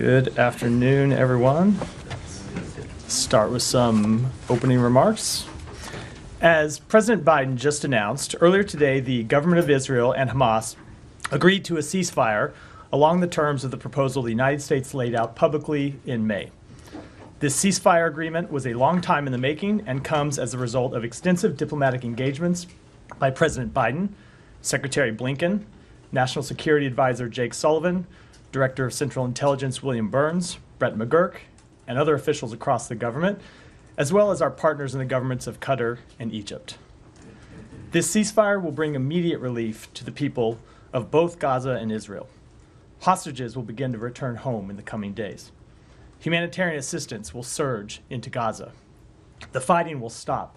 Good afternoon, everyone. Start with some opening remarks. As President Biden just announced, earlier today, the government of Israel and Hamas agreed to a ceasefire along the terms of the proposal the United States laid out publicly in May. This ceasefire agreement was a long time in the making and comes as a result of extensive diplomatic engagements by President Biden, Secretary Blinken, National Security Advisor Jake Sullivan, Director of Central Intelligence William Burns, Brett McGurk, and other officials across the government, as well as our partners in the governments of Qatar and Egypt. This ceasefire will bring immediate relief to the people of both Gaza and Israel. Hostages will begin to return home in the coming days. Humanitarian assistance will surge into Gaza. The fighting will stop,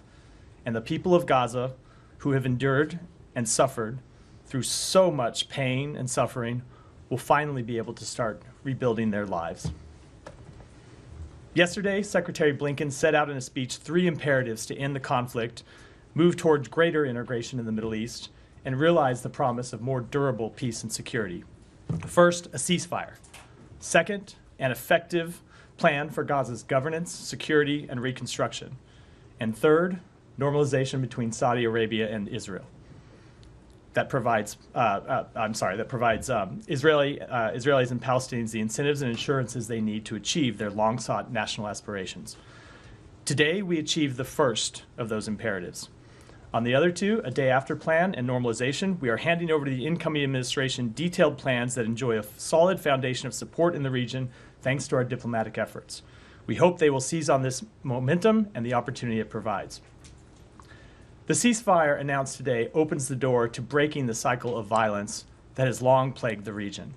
and the people of Gaza, who have endured and suffered through so much pain and suffering, will finally be able to start rebuilding their lives. Yesterday, Secretary Blinken set out in a speech 3 imperatives to end the conflict, move towards greater integration in the Middle East, and realize the promise of more durable peace and security. First, a ceasefire. Second, an effective plan for Gaza's governance, security, and reconstruction. And third, normalization between Saudi Arabia and Israel. That provides Israelis and Palestinians the incentives and assurances they need to achieve their long-sought national aspirations. Today, we achieved the first of those imperatives. On the other two, a day after plan and normalization, we are handing over to the incoming administration detailed plans that enjoy a solid foundation of support in the region thanks to our diplomatic efforts. We hope they will seize on this momentum and the opportunity it provides. The ceasefire announced today opens the door to breaking the cycle of violence that has long plagued the region,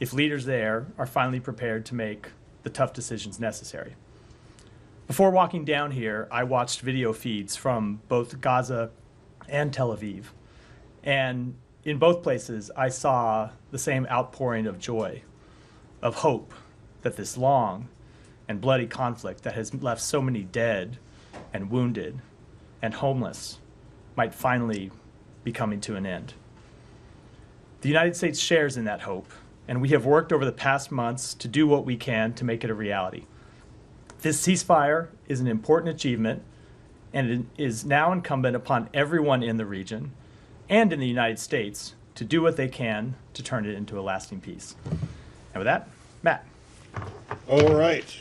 if leaders there are finally prepared to make the tough decisions necessary. Before walking down here, I watched video feeds from both Gaza and Tel Aviv. And in both places, I saw the same outpouring of joy, of hope that this long and bloody conflict that has left so many dead and wounded and homeless might finally be coming to an end. The United States shares in that hope, and we have worked over the past months to do what we can to make it a reality. This ceasefire is an important achievement, and it is now incumbent upon everyone in the region and in the United States to do what they can to turn it into a lasting peace. And with that, Matt. All right.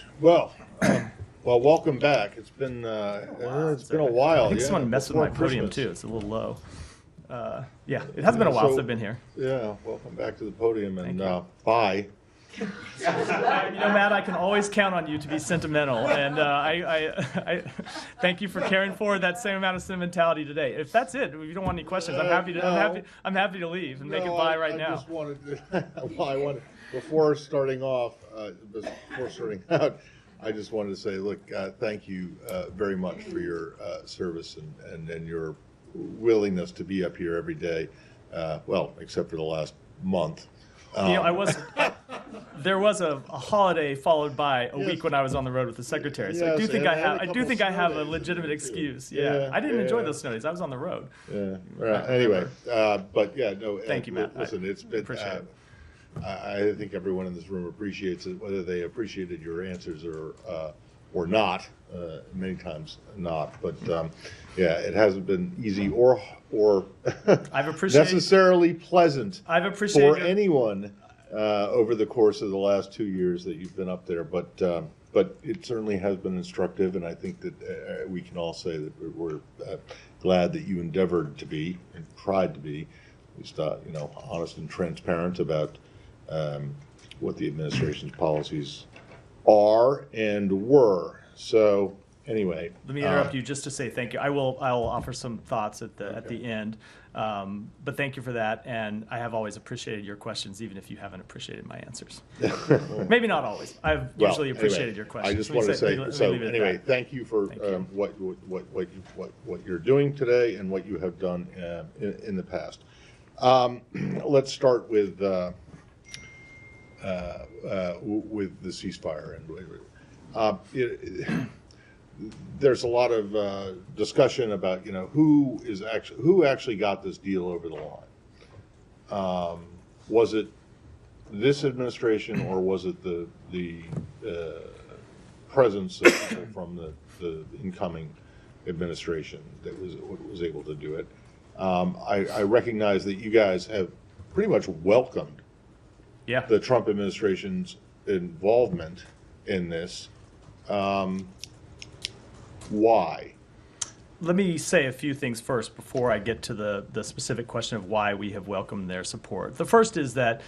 Well, welcome back. It's been a while. I think someone messed with my podium too. It's a little low. Yeah, it has been a while since I've been here. Yeah, welcome back to the podium, and bye. Matt, I can always count on you to be sentimental, and I thank you for carrying forward that same amount of sentimentality today. If that's it, if you don't want any questions, I'm happy to leave and make it bye right now. Before starting out, I just wanted to say, look, thank you very much for your service and your willingness to be up here every day. Except for the last month. There was a holiday followed by a week when I was on the road with the secretary. So I do think I have a legitimate excuse. Yeah. I didn't enjoy those snow days. I was on the road. Yeah. Right. Anyway, Thank you, Matt. Listen, it's been. I think everyone in this room appreciates it, whether they appreciated your answers or not. Many times not, but it hasn't been easy or necessarily pleasant for anyone over the course of the last 2 years that you've been up there. But it certainly has been instructive, and I think that we can all say that we're glad that you endeavored to be and tried to be, at least honest and transparent about what the administration's policies are and were. So anyway, let me interrupt you just to say thank you. I will offer some thoughts at the end, but thank you for that. And I have always appreciated your questions, even if you haven't appreciated my answers. Maybe not always. I've usually appreciated your questions. I just want to say thank you for what you're doing today and what you have done in the past. Let's start with the ceasefire, and there's a lot of discussion about who actually got this deal over the line. Was it this administration, or was it the presence of people from the incoming administration that was able to do it? I recognize that you guys have pretty much welcomed the Trump administration's involvement in this. Why? Let me say a few things first before I get to the specific question of why we have welcomed their support. The first is that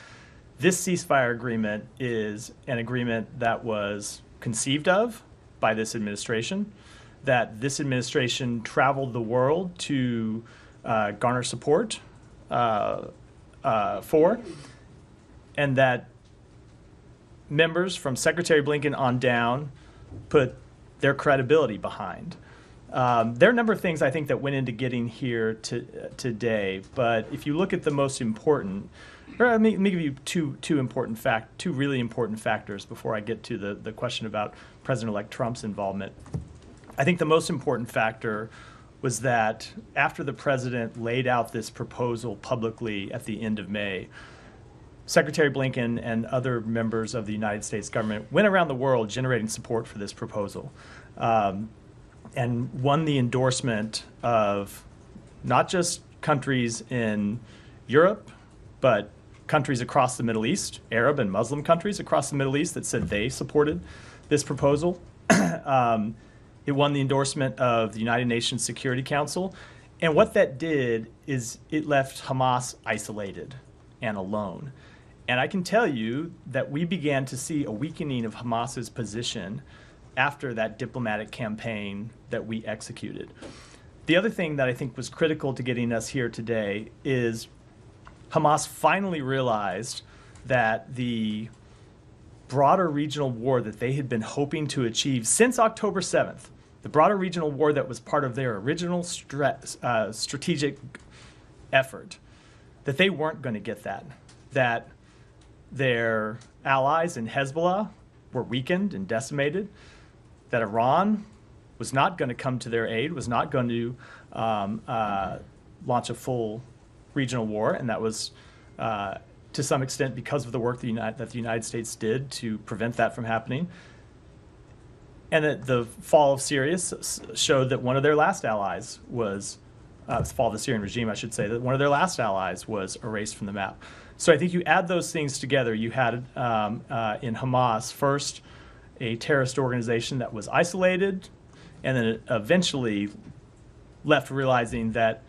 this ceasefire agreement is an agreement that was conceived of by this administration, that this administration traveled the world to garner support for, and that members from Secretary Blinken on down put their credibility behind. There are a number of things I think that went into getting here today, but if you look at the most important, or let me give you two really important factors before I get to the question about President-elect Trump's involvement. I think the most important factor was that after the president laid out this proposal publicly at the end of May, Secretary Blinken and other members of the United States government went around the world generating support for this proposal. And won the endorsement of not just countries in Europe, but countries across the Middle East, Arab and Muslim countries across the Middle East that said they supported this proposal. It won the endorsement of the United Nations Security Council. And what that did is it left Hamas isolated and alone. And I can tell you that we began to see a weakening of Hamas's position after that diplomatic campaign that we executed. The other thing that I think was critical to getting us here today is Hamas finally realized that the broader regional war that they had been hoping to achieve since October 7th, the broader regional war that was part of their original strategic effort, that they weren't going to get that their allies in Hezbollah were weakened and decimated, that Iran was not going to come to their aid, was not going to launch a full regional war, and that was to some extent because of the work that the United States did to prevent that from happening. And that the fall of Syria showed that one of their last allies was, the fall of the Syrian regime, I should say, that one of their last allies was erased from the map. So I think you add those things together, you had in Hamas, first, a terrorist organization that was isolated, and then it eventually left realizing that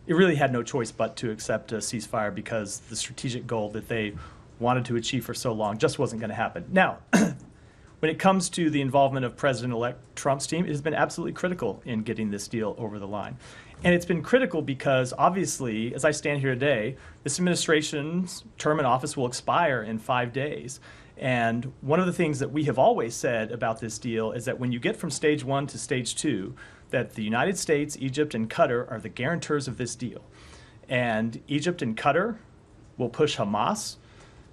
it really had no choice but to accept a ceasefire because the strategic goal that they wanted to achieve for so long just wasn't going to happen. Now, when it comes to the involvement of President-elect Trump's team, it has been absolutely critical in getting this deal over the line. And it's been critical because, obviously, as I stand here today, this administration's term in office will expire in 5 days. And one of the things that we have always said about this deal is that when you get from stage 1 to stage 2, that the United States, Egypt, and Qatar are the guarantors of this deal. And Egypt and Qatar will push Hamas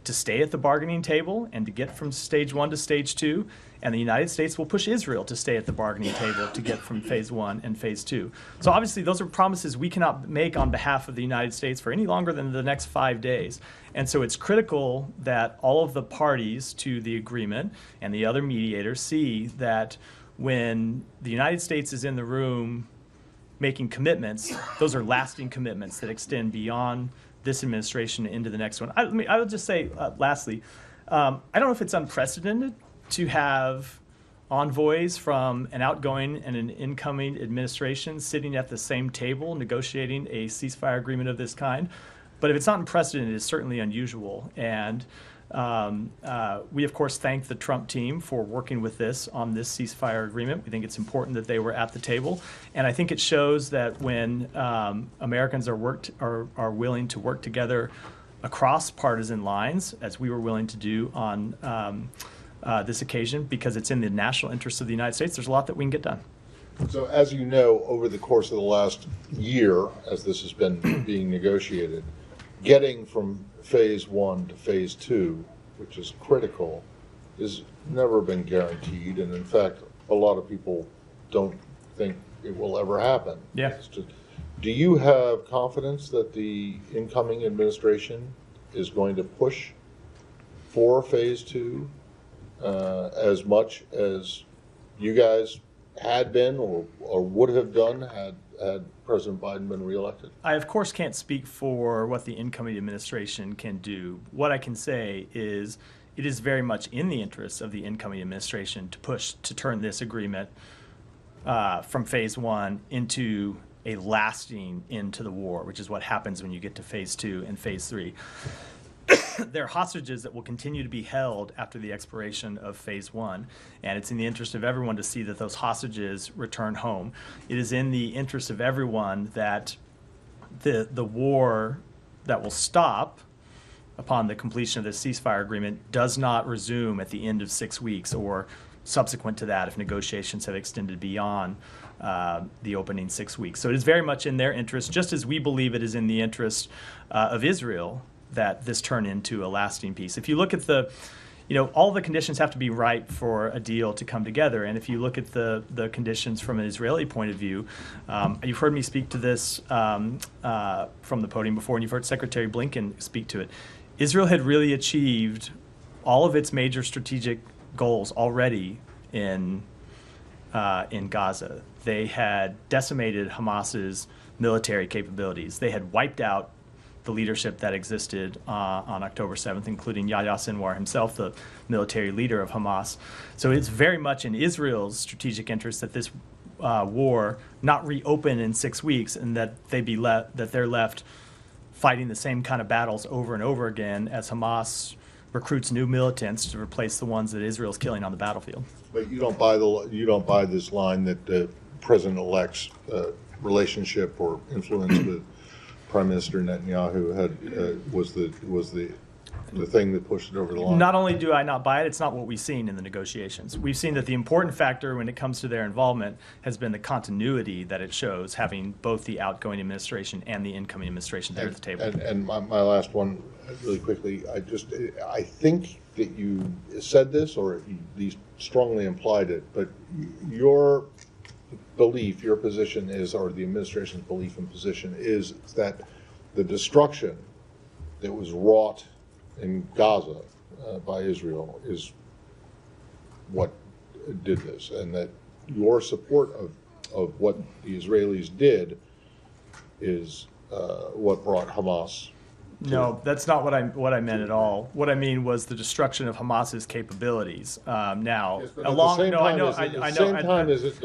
to stay at the bargaining table and to get from stage 1 to stage 2, and the United States will push Israel to stay at the bargaining table to get from phase 1 and phase 2. So obviously those are promises we cannot make on behalf of the United States for any longer than the next 5 days. And so it's critical that all of the parties to the agreement and the other mediators see that when the United States is in the room making commitments, those are lasting commitments that extend beyond this administration into the next one. I would just say, lastly, I don't know if it's unprecedented to have envoys from an outgoing and an incoming administration sitting at the same table negotiating a ceasefire agreement of this kind. But if it's not unprecedented, it's certainly unusual. And we, of course, thank the Trump team for working with this on this ceasefire agreement. We think it's important that they were at the table. And I think it shows that when Americans are willing to work together across partisan lines, as we were willing to do on this occasion, because it's in the national interest of the United States, there's a lot that we can get done. So as you know, over the course of the last year, as this has been being negotiated, getting from phase 1 to phase 2, which is critical, has never been guaranteed. And in fact, a lot of people don't think it will ever happen. Yeah. Do you have confidence that the incoming administration is going to push for phase two as much as you guys had been or would have done had President Biden been reelected? I, of course, can't speak for what the incoming administration can do. What I can say is it is very much in the interest of the incoming administration to push to turn this agreement from phase one into a lasting end to the war, which is what happens when you get to phase two and phase three. There are hostages that will continue to be held after the expiration of phase one, and it's in the interest of everyone to see that those hostages return home. It is in the interest of everyone that the war that will stop upon the completion of the ceasefire agreement does not resume at the end of 6 weeks or subsequent to that if negotiations have extended beyond the opening 6 weeks. So it is very much in their interest, just as we believe it is in the interest of Israel that this turn into a lasting peace. If you look at all the conditions have to be right for a deal to come together. And if you look at the conditions from an Israeli point of view, you've heard me speak to this from the podium before, and you've heard Secretary Blinken speak to it. Israel had really achieved all of its major strategic goals already in Gaza. They had decimated Hamas's military capabilities. They had wiped out the leadership that existed on October 7th, including Yahya Sinwar himself, the military leader of Hamas. So it's very much in Israel's strategic interest that this war not reopen in 6 weeks, and that they're left fighting the same kind of battles over and over again as Hamas recruits new militants to replace the ones that Israel's killing on the battlefield. But you don't buy this line that the president-elect's relationship or influence with Prime Minister Netanyahu was the thing that pushed it over the line. Not only do I not buy it, it's not what we've seen in the negotiations. We've seen that the important factor when it comes to their involvement has been the continuity that it shows, having both the outgoing administration and the incoming administration there at the table. And my last one, really quickly, I think that you said this, or you at least strongly implied it, but your belief, your position is, or the administration's belief and position is that the destruction that was wrought in Gaza by Israel is what did this, and that your support of what the Israelis did is what brought Hamas. No, that's not what I meant at all. What I mean was the destruction of Hamas's capabilities. Now, yes, there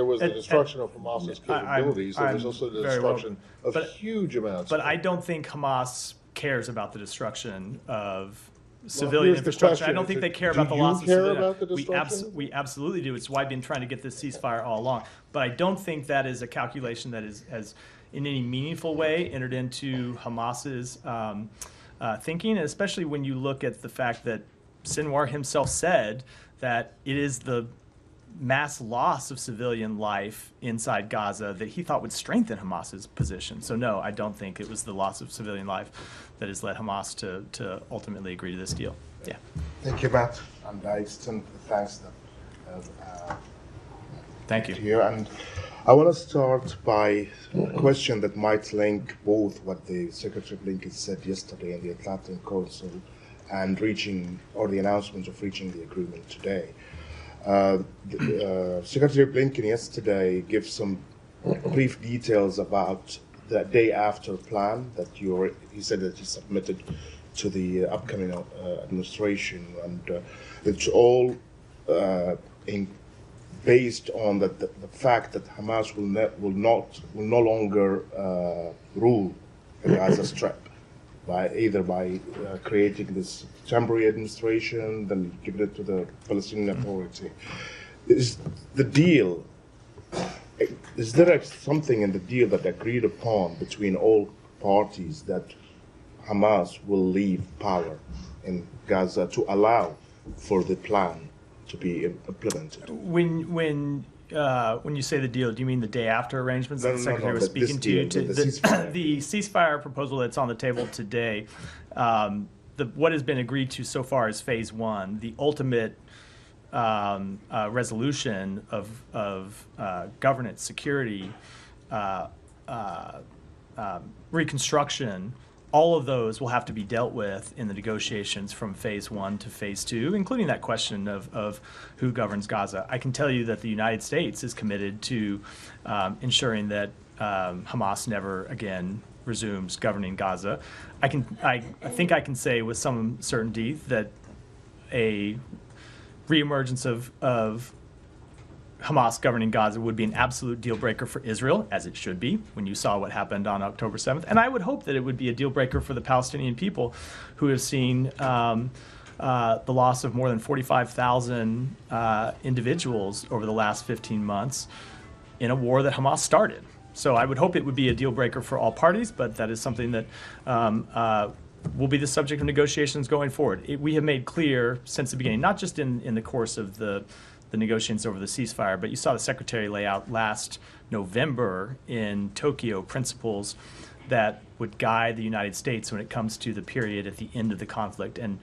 was the destruction of Hamas's capabilities, there was also the destruction of huge amounts. But I don't think Hamas cares about the destruction of civilian infrastructure. I don't think they care about the loss of civilians. We absolutely do. It's why I've been trying to get this ceasefire all along. But I don't think that is a calculation that has in any meaningful way entered into Hamas's thinking, and especially when you look at the fact that Sinwar himself said that it is the mass loss of civilian life inside Gaza that he thought would strengthen Hamas's position. So no, I don't think it was the loss of civilian life that has led Hamas to ultimately agree to this deal. Yeah. Thank you, Matt. And I extend the thanks Thank you. to you. And I want to start by a question that might link both what the Secretary Blinken said yesterday in the Atlantic Council and the announcement of reaching the agreement today. Secretary Blinken yesterday gave some brief details about the day after plan that he said that he submitted to the upcoming administration, and it's all based on the fact that Hamas will no longer rule the Gaza Strip by creating this temporary administration, then giving it to the Palestinian Authority. Is there something in the deal that agreed upon between all parties that Hamas will leave power in Gaza to allow for the plan to be implemented? When you say the deal, do you mean the day after arrangements that the Secretary was speaking to? The ceasefire proposal that's on the table today, what has been agreed to so far is phase one. The ultimate resolution of governance, security, reconstruction all of those will have to be dealt with in the negotiations from phase 1 to phase 2, including that question of who governs Gaza. I can tell you that the United States is committed to ensuring that Hamas never again resumes governing Gaza. I think I can say with some certainty that a reemergence of Hamas governing Gaza would be an absolute deal breaker for Israel, as it should be, when you saw what happened on October 7th. And I would hope that it would be a deal breaker for the Palestinian people, who have seen the loss of more than 45,000 individuals over the last 15 months in a war that Hamas started. So I would hope it would be a deal breaker for all parties, but that is something that will be the subject of negotiations going forward. We have made clear since the beginning, not just in the course of the negotiations over the ceasefire, but you saw the Secretary lay out last November in Tokyo principles that would guide the United States when it comes to the period at the end of the conflict. And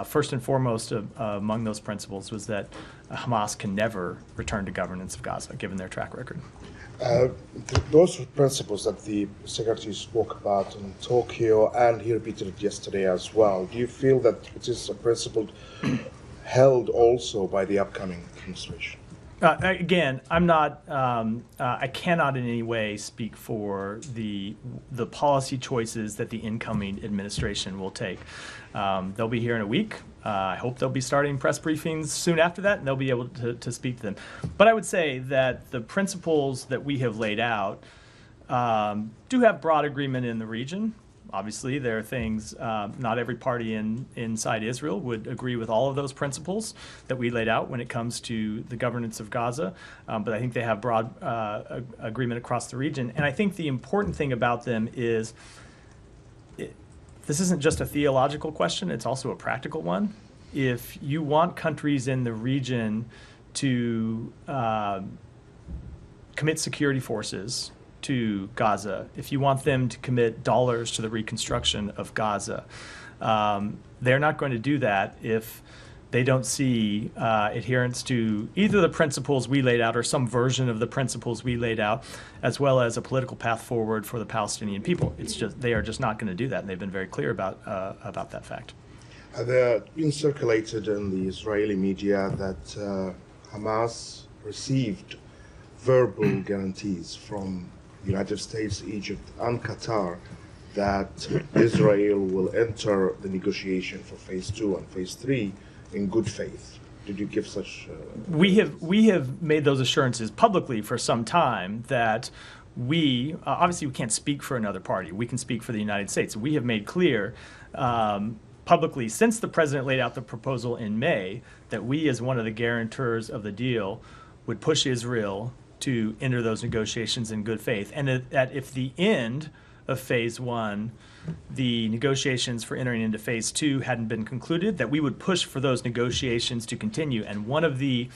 first and foremost among those principles was that Hamas can never return to governance of Gaza, given their track record. Those principles that the Secretary spoke about in Tokyo, and he repeated it yesterday as well, do you feel that it is a principle held also by the upcoming administration? Again, I'm not. I cannot in any way speak for the policy choices that the incoming administration will take. They'll be here in a week. I hope they'll be starting press briefings soon after that, and they'll be able to speak to them. But I would say that the principles that we have laid out do have broad agreement in the region. Obviously, there are things, not every party inside Israel would agree with all of those principles that we laid out when it comes to the governance of Gaza, but I think they have broad agreement across the region. And I think the important thing about them is this isn't just a theological question, it's also a practical one. If you want countries in the region to commit security forces to Gaza, if you want them to commit dollars to the reconstruction of Gaza, they're not going to do that if they don't see adherence to either the principles we laid out or some version of the principles we laid out, as well as a political path forward for the Palestinian people. It's just they are just not going to do that, and they've been very clear about that fact. There been circulated in the Israeli media that Hamas received verbal guarantees from the United States, Egypt, and Qatar that Israel will enter the negotiation for phase 2 and phase 3 in good faith. Did you give such? We have made those assurances publicly for some time that we obviously we can't speak for another party. We can speak for the United States. We have made clear publicly since the president laid out the proposal in May that we, as one of the guarantors of the deal, would push Israel to enter those negotiations in good faith, and that if the end of phase 1, the negotiations for entering into phase 2 hadn't been concluded, that we would push for those negotiations to continue. And one of the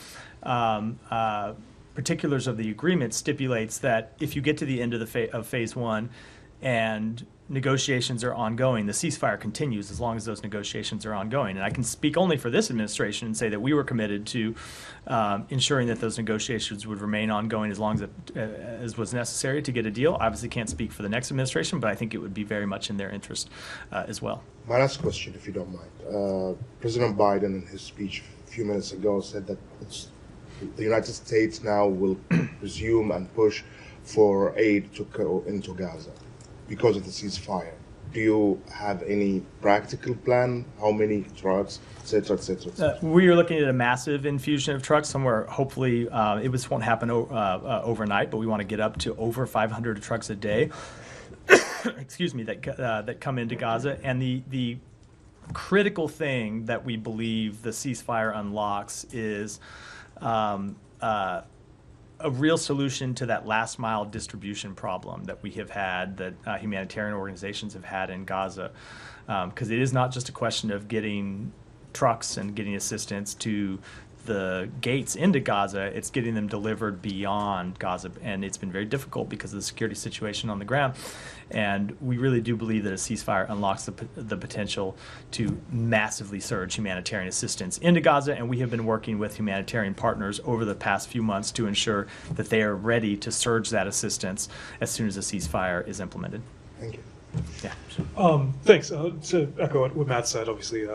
particulars of the agreement stipulates that if you get to the end of phase 1 and negotiations are ongoing, the ceasefire continues as long as those negotiations are ongoing. And I can speak only for this administration and say that we were committed to ensuring that those negotiations would remain ongoing as long as was necessary to get a deal. Obviously can't speak for the next administration, but I think it would be very much in their interest as well. My last question, if you don't mind. President Biden, in his speech a few minutes ago, said that the United States now will resume and push for aid to go into Gaza because of the ceasefire. Do you have any practical plan? How many trucks, et cetera, et cetera, et cetera? We are looking at a massive infusion of trucks somewhere. Hopefully, it won't happen overnight, but we want to get up to over 500 trucks a day. Excuse me, that come into Gaza. And the critical thing that we believe the ceasefire unlocks is a real solution to that last mile distribution problem that we have had, that humanitarian organizations have had in Gaza. Because it is not just a question of getting trucks and getting assistance to the gates into Gaza, it's getting them delivered beyond Gaza. And it's been very difficult because of the security situation on the ground. And we really do believe that a ceasefire unlocks the potential to massively surge humanitarian assistance into Gaza. And we have been working with humanitarian partners over the past few months to ensure that they are ready to surge that assistance as soon as a ceasefire is implemented. Thank you. Yeah. Thanks. To echo what Matt said, obviously,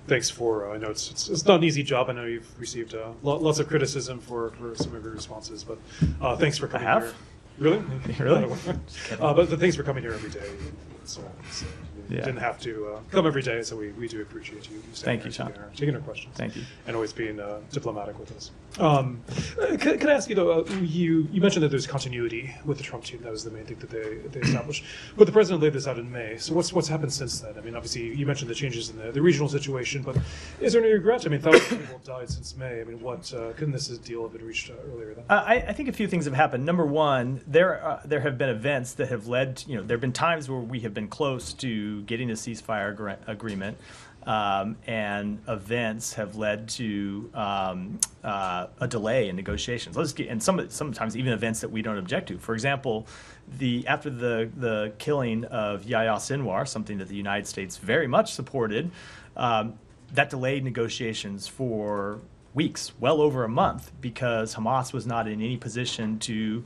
thanks for. I know it's not an easy job. I know you've received lots of criticism for some of your responses, but thanks for coming here. Really? Really? But thanks for coming here every day. You didn't have to come every day, so we do appreciate you Thank you, Sean. Taking our questions. Thank you. And always being diplomatic with us. Can I ask you, though, you mentioned that there's continuity with the Trump team. That was the main thing that they established. But the president laid this out in May. So what's happened since then? I mean, obviously, you mentioned the changes in the regional situation, but is there any regret? I mean, thousands of people have died since May. I mean, couldn't this deal have been reached earlier then? I think a few things have happened. Number one, there have been events that have led to, there have been times where we have been close to getting a ceasefire agreement, and events have led to a delay in negotiations. And sometimes even events that we don't object to. For example, after the killing of Yahya Sinwar, something that the United States very much supported, that delayed negotiations for weeks, well over a month, because Hamas was not in any position to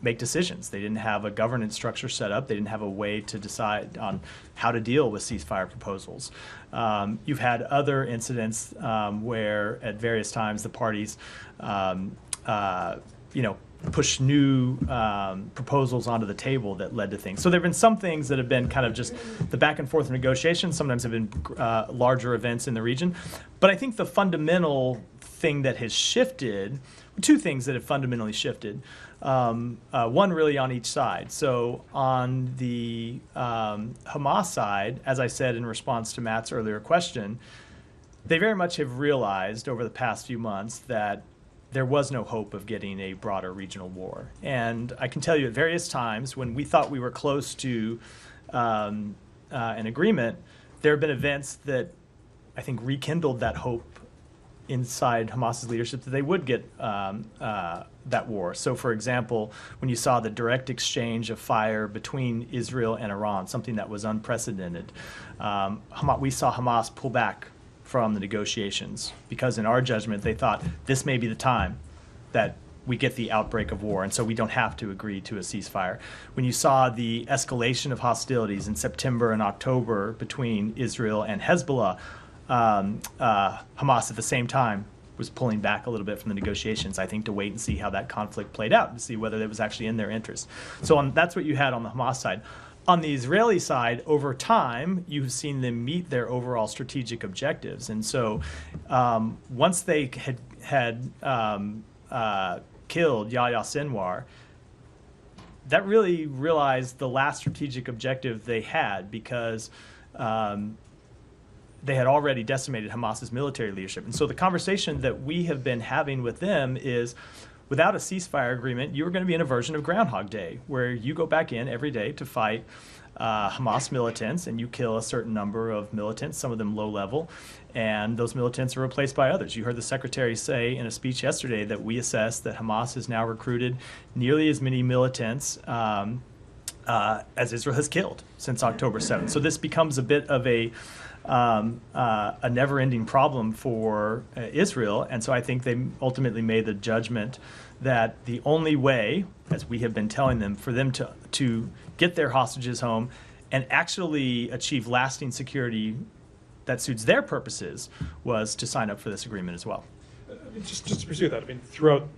make decisions. They didn't have a governance structure set up. They didn't have a way to decide on how to deal with ceasefire proposals. You've had other incidents where at various times the parties push new proposals onto the table that led to things. So there have been some things that have been kind of just the back and forth negotiations. Sometimes have been larger events in the region. But I think the fundamental thing that has shifted, two things that have fundamentally shifted, one really on each side. So on the Hamas side, as I said in response to Matt's earlier question, they very much have realized over the past few months that there was no hope of getting a broader regional war. And I can tell you at various times when we thought we were close to an agreement, there have been events that I think rekindled that hope inside Hamas's leadership that they would get that war. So, for example, when you saw the direct exchange of fire between Israel and Iran, something that was unprecedented, we saw Hamas pull back from the negotiations because in our judgment they thought this may be the time that we get the outbreak of war and so we don't have to agree to a ceasefire. When you saw the escalation of hostilities in September and October between Israel and Hezbollah, Hamas at the same time was pulling back a little bit from the negotiations, I think, to wait and see how that conflict played out, to see whether it was actually in their interest. So that's what you had on the Hamas side. On the Israeli side, over time, you've seen them meet their overall strategic objectives. And so once they had killed Yahya Sinwar, that really realized the last strategic objective they had because they had already decimated Hamas's military leadership. And so the conversation that we have been having with them is, without a ceasefire agreement, you are going to be in a version of Groundhog Day, where you go back in every day to fight Hamas militants, and you kill a certain number of militants, some of them low level, and those militants are replaced by others. You heard the secretary say in a speech yesterday that we assess that Hamas has now recruited nearly as many militants as Israel has killed since October 7th. So this becomes a bit of a never-ending problem for Israel, and so I think they ultimately made the judgment that the only way, as we have been telling them, for them to get their hostages home and actually achieve lasting security that suits their purposes was to sign up for this agreement as well. Just to pursue that, I mean, throughout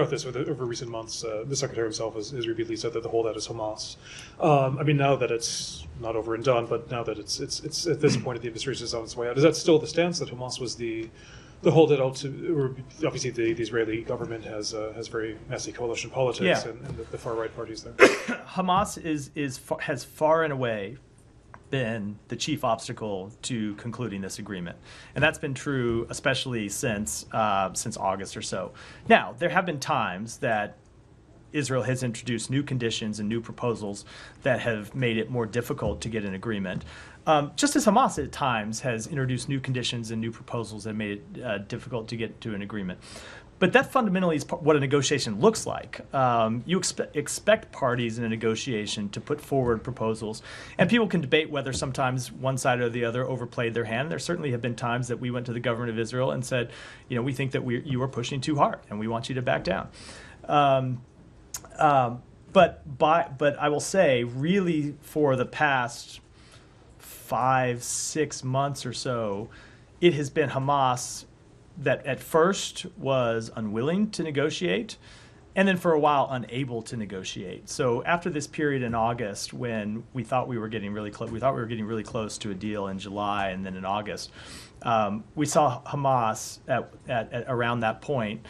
this, over recent months, the secretary himself has repeatedly said that the holdout is Hamas. I mean, now that it's not over and done, but now that it's at this point, the administration is on its way out, is that still the stance that Hamas was the holdout? Or obviously, the Israeli government has very messy coalition politics, and the far right parties there. Hamas has far and away been the chief obstacle to concluding this agreement, and that's been true especially since August or so. Now, there have been times that Israel has introduced new conditions and new proposals that have made it more difficult to get an agreement. Just as Hamas at times has introduced new conditions and new proposals that made it difficult to get to an agreement. But that fundamentally is what a negotiation looks like. You expect parties in a negotiation to put forward proposals, and people can debate whether sometimes one side or the other overplayed their hand. There certainly have been times that we went to the government of Israel and said, we think that you are pushing too hard, and we want you to back down. But I will say, really, for the past 5-6 months or so, it has been Hamas that at first was unwilling to negotiate, and then for a while unable to negotiate. So after this period in August, when we thought we were getting really close, close to a deal in July, and then in August, we saw Hamas at around that point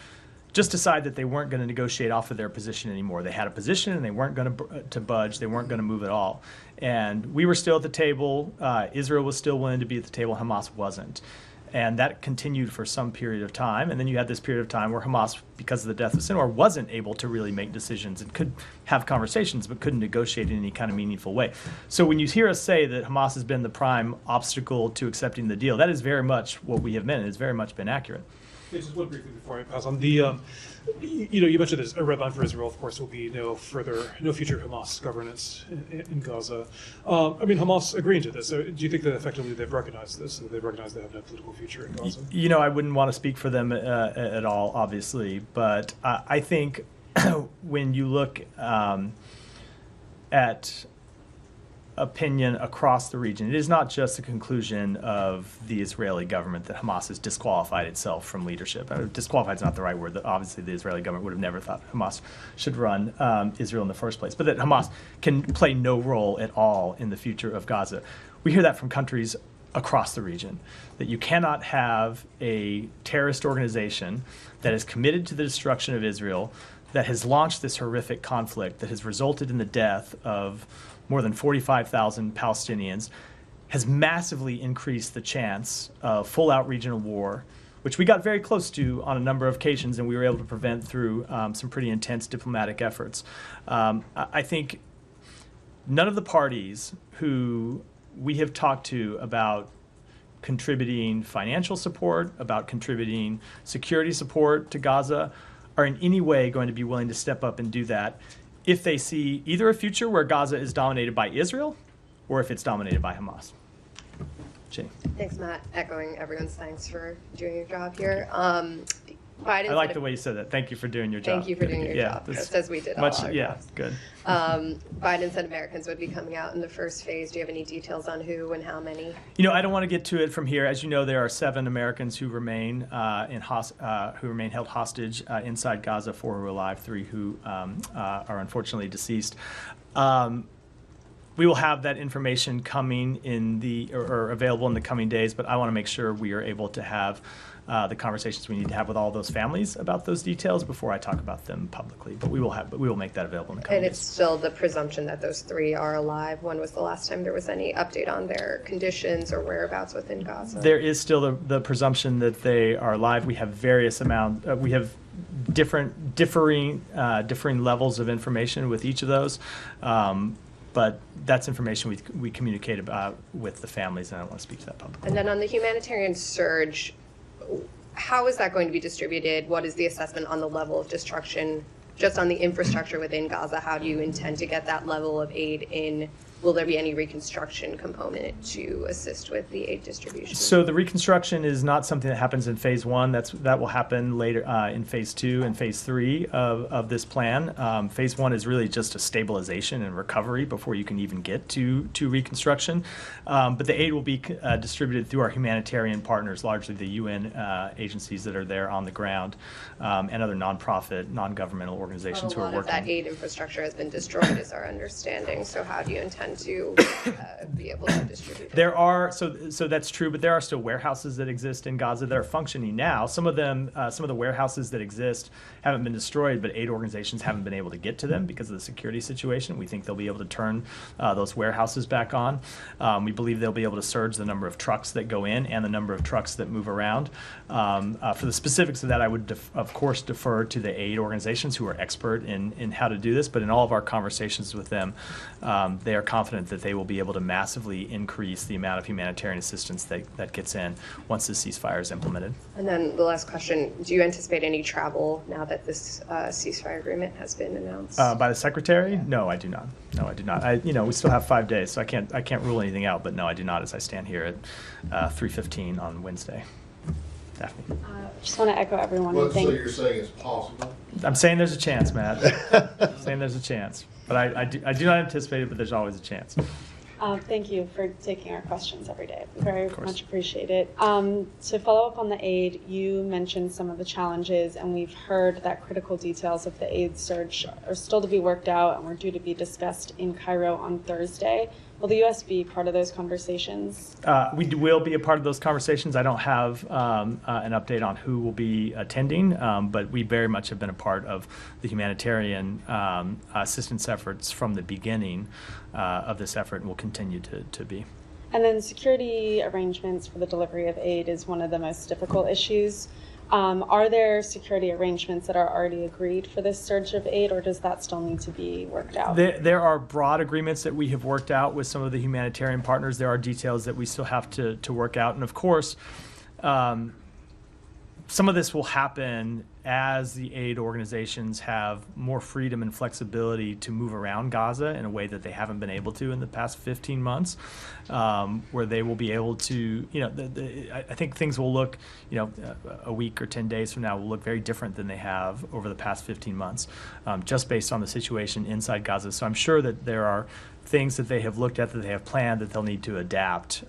just decide that they weren't going to negotiate off of their position anymore. They had a position and they weren't going to budge. They weren't going to move at all. And we were still at the table. Israel was still willing to be at the table. Hamas wasn't. And that continued for some period of time. And then you had this period of time where Hamas, because of the death of Sinwar, wasn't able to really make decisions and could have conversations but couldn't negotiate in any kind of meaningful way. So when you hear us say that Hamas has been the prime obstacle to accepting the deal, that is very much what we have meant. It's very much been accurate. Just one briefly before I pass on. You mentioned this, a red line for Israel, of course, will be no future Hamas governance in Gaza. Hamas agreeing to this. So do you think that effectively they've recognized this, that they've recognized they have no political future in Gaza? I wouldn't want to speak for them at all, obviously, but I think when you look at opinion across the region, it is not just the conclusion of the Israeli government that Hamas has disqualified itself from leadership. Disqualified is not the right word. Obviously, the Israeli government would have never thought Hamas should run Israel in the first place, but that Hamas can play no role at all in the future of Gaza. We hear that from countries across the region, that you cannot have a terrorist organization that is committed to the destruction of Israel, that has launched this horrific conflict that has resulted in the death of more than 45,000 Palestinians, has massively increased the chance of full-out regional war, which we got very close to on a number of occasions, and we were able to prevent through some pretty intense diplomatic efforts. I think none of the parties who we have talked to about contributing financial support, about contributing security support to Gaza, are in any way going to be willing to step up and do that if they see either a future where Gaza is dominated by Israel or if it's dominated by Hamas. Jenny. Thanks, Matt. Echoing everyone's thanks for doing your job here. I like the way you said that. Thank you for doing your job. Thank you for doing your job, just as we did all our jobs. Good. Biden said Americans would be coming out in the first phase. Do you have any details on who and how many? I don't want to get to it from here. As you know, there are 7 Americans who remain held hostage inside Gaza, 4 who are alive, 3 who are unfortunately deceased. We will have that information coming or available in the coming days, but I want to make sure we are able to have the conversations we need to have with all those families about those details before I talk about them publicly. But we will make that available in the coming days. And it's still the presumption that those 3 are alive. When was the last time there was any update on their conditions or whereabouts within Gaza? There is still the presumption that they are alive. We have we have differing levels of information with each of those. But that's information we communicate about with the families, and I don't want to speak to that publicly. And then on the humanitarian surge, how is that going to be distributed? What is the assessment on the level of destruction just on the infrastructure within Gaza? How do you intend to get that level of aid in? Will there be any reconstruction component to assist with the aid distribution? So the reconstruction is not something that happens in phase 1. That will happen later in phase 2 and phase 3 of this plan. Phase 1 is really just a stabilization and recovery before you can even get to reconstruction. But the aid will be distributed through our humanitarian partners, largely the UN agencies that are there on the ground, and other nonprofit, non-governmental organizations who are working. A lot of that aid infrastructure has been destroyed, is our understanding. So how do you intend to be able to distribute? There are so that's true, but there are still warehouses that exist in Gaza that are functioning now. Some of the warehouses that exist haven't been destroyed, but aid organizations haven't been able to get to them because of the security situation. We think they'll be able to turn those warehouses back on. We believe they'll be able to surge the number of trucks that go in and the number of trucks that move around. For the specifics of that, I would of course defer to the aid organizations who are expert in how to do this. But in all of our conversations with them, they are confident that they will be able to massively increase the amount of humanitarian assistance that gets in once the ceasefire is implemented. And then the last question, do you anticipate any travel now that this ceasefire agreement has been announced? By the secretary? No, I do not. No, I do not. We still have 5 days, so I can't rule anything out, but no, I do not as I stand here at 3:15 on Wednesday. Daphne. Just want to echo everyone. Well, and so thank you're saying it's possible? I'm saying there's a chance, Matt. I'm saying there's a chance. But I do not anticipate it, but there's always a chance. Thank you for taking our questions every day. Very course. much appreciate it. To follow up on the aid, you mentioned some of the challenges, and we've heard that critical details of the aid surge are still to be worked out and were due to be discussed in Cairo on Thursday. Will the U.S. be part of those conversations? We will be a part of those conversations. I don't have an update on who will be attending, but we very much have been a part of the humanitarian assistance efforts from the beginning of this effort and will continue to be. And then security arrangements for the delivery of aid is one of the most difficult issues. Are there security arrangements that are already agreed for this surge of aid, or does that still need to be worked out? There are broad agreements that we have worked out with some of the humanitarian partners. There are details that we still have to work out. And of course, some of this will happen as the aid organizations have more freedom and flexibility to move around Gaza in a way that they haven't been able to in the past 15 months, where they will be able to, I think things will look, a week or 10 days from now will look very different than they have over the past 15 months, just based on the situation inside Gaza. So I'm sure that there are things that they have looked at, that they have planned, that they'll need to adapt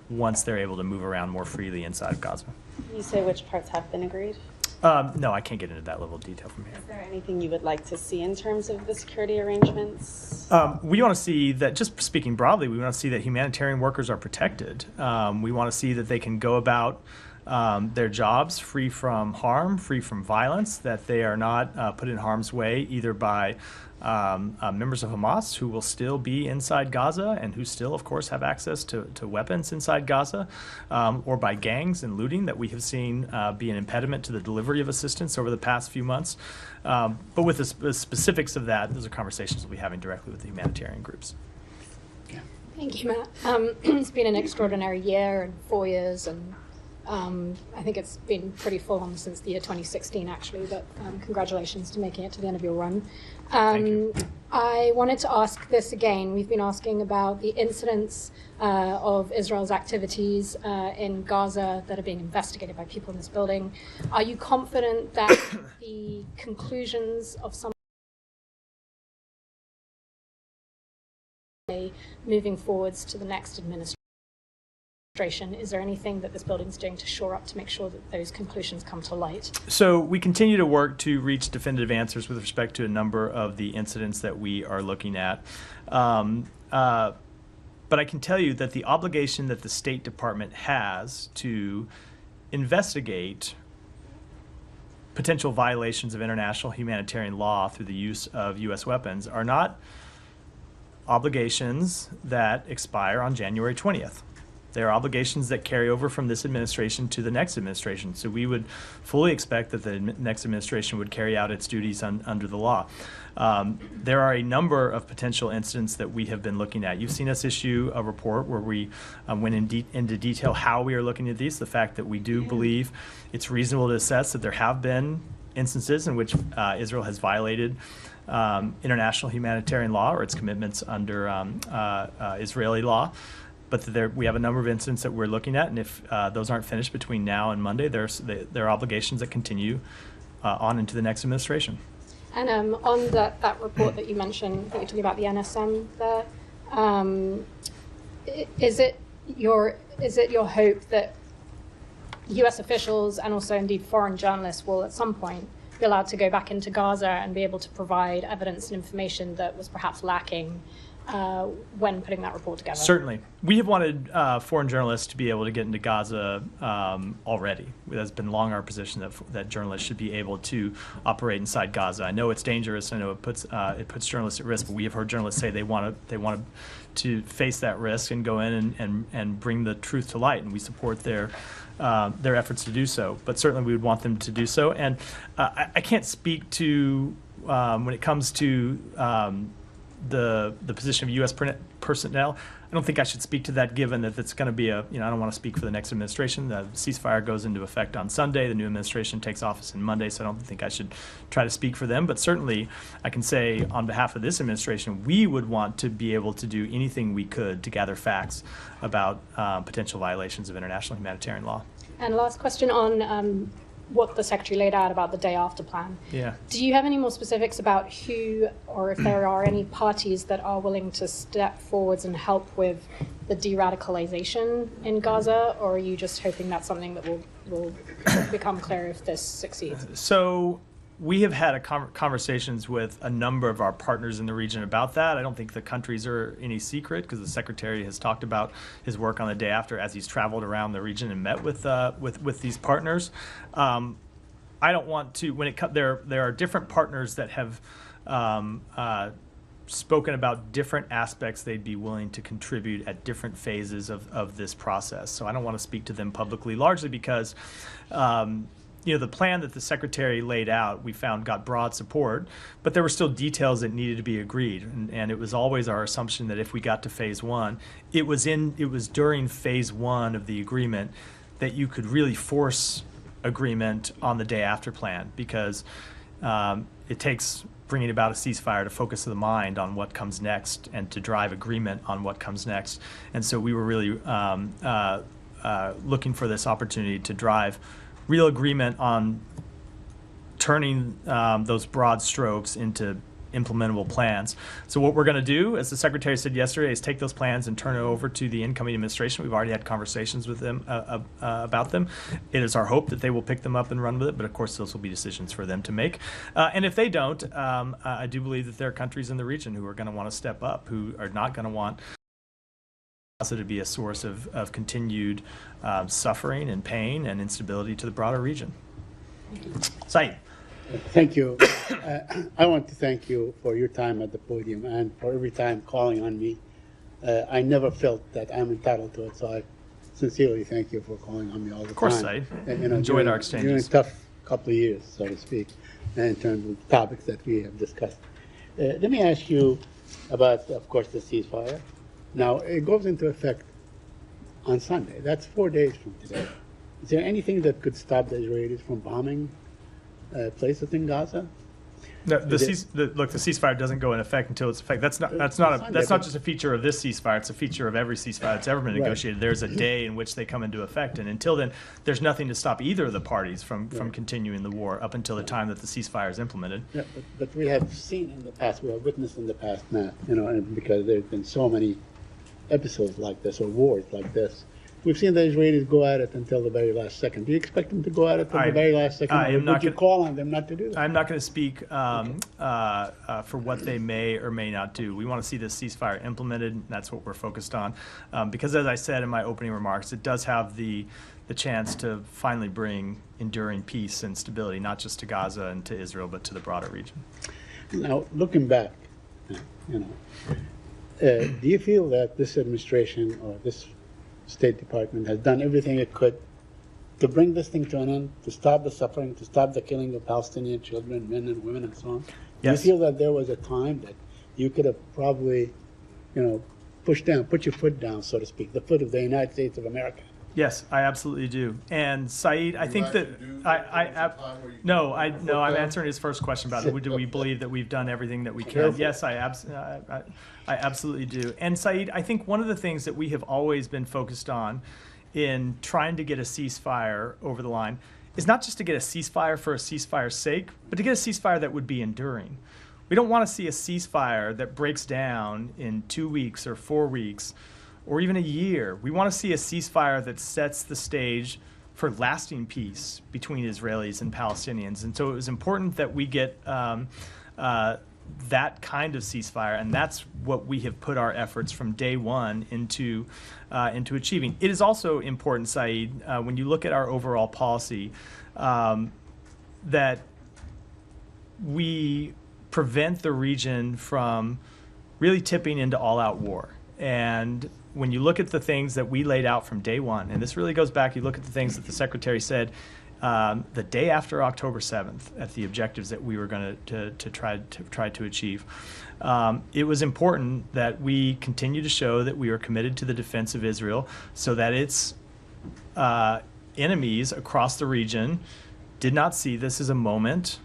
once they're able to move around more freely inside of Gaza. Can you say which parts have been agreed? No, I can't get into that level of detail from here. Is there anything you would like to see in terms of the security arrangements? We want to see that, just speaking broadly, we want to see that humanitarian workers are protected. We want to see that they can go about their jobs free from harm, free from violence, that they are not put in harm's way either by members of Hamas who will still be inside Gaza and who still, of course, have access to weapons inside Gaza, or by gangs and looting that we have seen be an impediment to the delivery of assistance over the past few months. But with the specifics of that, those are conversations we'll be having directly with the humanitarian groups. Thank you, Matt. It's been an extraordinary year and 4 years, and I think it's been pretty full on since the year 2016, actually, but congratulations to making it to the end of your run. Thank you. I wanted to ask this again. We've been asking about the incidents of Israel's activities in Gaza that are being investigated by people in this building. Are you confident that the conclusions of some moving forwards to the next administration? Is there anything that this building's doing to shore up to make sure that those conclusions come to light? So we continue to work to reach definitive answers with respect to a number of the incidents that we are looking at. But I can tell you that the obligation that the State Department has to investigate potential violations of international humanitarian law through the use of U.S. weapons are not obligations that expire on January 20th. There are obligations that carry over from this administration to the next administration. So we would fully expect that the next administration would carry out its duties under the law. There are a number of potential incidents that we have been looking at. You've seen us issue a report where we went into detail how we are looking at these, the fact that we do believe it's reasonable to assess that there have been instances in which Israel has violated international humanitarian law or its commitments under Israeli law. But we have a number of incidents that we're looking at, and if those aren't finished between now and Monday, there are obligations that continue on into the next administration. And on that report that you mentioned, that you're talking about the NSM there, is it your hope that U.S. officials and also indeed foreign journalists will at some point be allowed to go back into Gaza and be able to provide evidence and information that was perhaps lacking when putting that report together? Certainly. We have wanted foreign journalists to be able to get into Gaza already. It has been long our position that journalists should be able to operate inside Gaza. I know it's dangerous. I know it puts journalists at risk, but we have heard journalists say they want to face that risk and go in and bring the truth to light, and we support their efforts to do so. But certainly we would want them to do so. And I can't speak to, when it comes to the position of U.S. personnel, I don't think I should speak to that, given that it's going to be I don't want to speak for the next administration. The ceasefire goes into effect on Sunday. The new administration takes office on Monday, so I don't think I should try to speak for them. But certainly I can say on behalf of this administration, we would want to be able to do anything we could to gather facts about potential violations of international humanitarian law. And last question on what the Secretary laid out about the day after plan. Yeah. Do you have any more specifics about who, or if there are any parties that are willing to step forwards and help with the de-radicalization in Gaza, or are you just hoping that's something that will become clear if this succeeds? So we have had conversations with a number of our partners in the region about that. I don't think the countries are any secret because the Secretary has talked about his work on the day after as he's traveled around the region and met with these partners. I don't want to, there are different partners that have spoken about different aspects they'd be willing to contribute at different phases of this process. So I don't want to speak to them publicly, largely because the plan that the Secretary laid out, we found got broad support, but there were still details that needed to be agreed. And it was always our assumption that if we got to phase one, it was during phase one of the agreement that you could really force agreement on the day after plan, because it takes bringing about a ceasefire to focus the mind on what comes next and to drive agreement on what comes next. And so we were really looking for this opportunity to drive real agreement on turning those broad strokes into implementable plans. So what we're going to do, as the Secretary said yesterday, is take those plans and turn it over to the incoming administration. We've already had conversations with them about them. It is our hope that they will pick them up and run with it, but of course those will be decisions for them to make. And if they don't, I do believe that there are countries in the region who are going to want to step up, who are not going to want Gaza to be a source of continued suffering and pain and instability to the broader region. Saeed. Thank you. I want to thank you for your time at the podium and for every time calling on me. I never felt that I'm entitled to it, so I sincerely thank you for calling on me all the time. Of course, Saeed. Enjoyed our exchanges. During a tough couple of years, so to speak, in terms of topics that we have discussed. Let me ask you about, of course, the ceasefire. Now, it goes into effect on Sunday. That's 4 days from today. Is there anything that could stop the Israelis from bombing places in Gaza? No, the ceasefire doesn't go in effect until it's effect. That's not just a feature of this ceasefire. It's a feature of every ceasefire that's ever been negotiated. There's a day in which they come into effect, and until then, there's nothing to stop either of the parties from continuing the war up until the time that the ceasefire is implemented. Yeah, but we have seen in the past, we have witnessed in the past now, and because there's been so many episodes like this or wars like this. We've seen the Israelis go at it until the very last second. Do you expect them to go at it until the very last second? Or would you call on them not to do that? I'm not going to speak for what they may or may not do. We want to see this ceasefire implemented, and that's what we're focused on. Because as I said in my opening remarks, it does have the chance to finally bring enduring peace and stability, not just to Gaza and to Israel, but to the broader region. Now, looking back, do you feel that this administration or this State Department has done everything it could to bring this thing to an end, to stop the suffering, to stop the killing of Palestinian children, men and women and so on? Yes. Do you feel that there was a time that you could have probably, put your foot down, so to speak, the foot of the United States of America? Yes, I absolutely do. And Saeed, I think that I'm answering his first question about do we believe that we've done everything that we can? Yes, I absolutely do. And Saeed, I think one of the things that we have always been focused on in trying to get a ceasefire over the line is not just to get a ceasefire for a ceasefire's sake, but to get a ceasefire that would be enduring. We don't want to see a ceasefire that breaks down in 2 weeks or 4 weeks or even a year. We want to see a ceasefire that sets the stage for lasting peace between Israelis and Palestinians. And so it was important that we get that kind of ceasefire, and that's what we have put our efforts from day one into achieving. It is also important, Saeed, when you look at our overall policy, that we prevent the region from really tipping into all-out war. And when you look at the things that we laid out from day one, and this really goes back, you look at the things that the Secretary said the day after October 7th at the objectives that we were going to try to achieve. It was important that we continue to show that we are committed to the defense of Israel so that its enemies across the region did not see this as a moment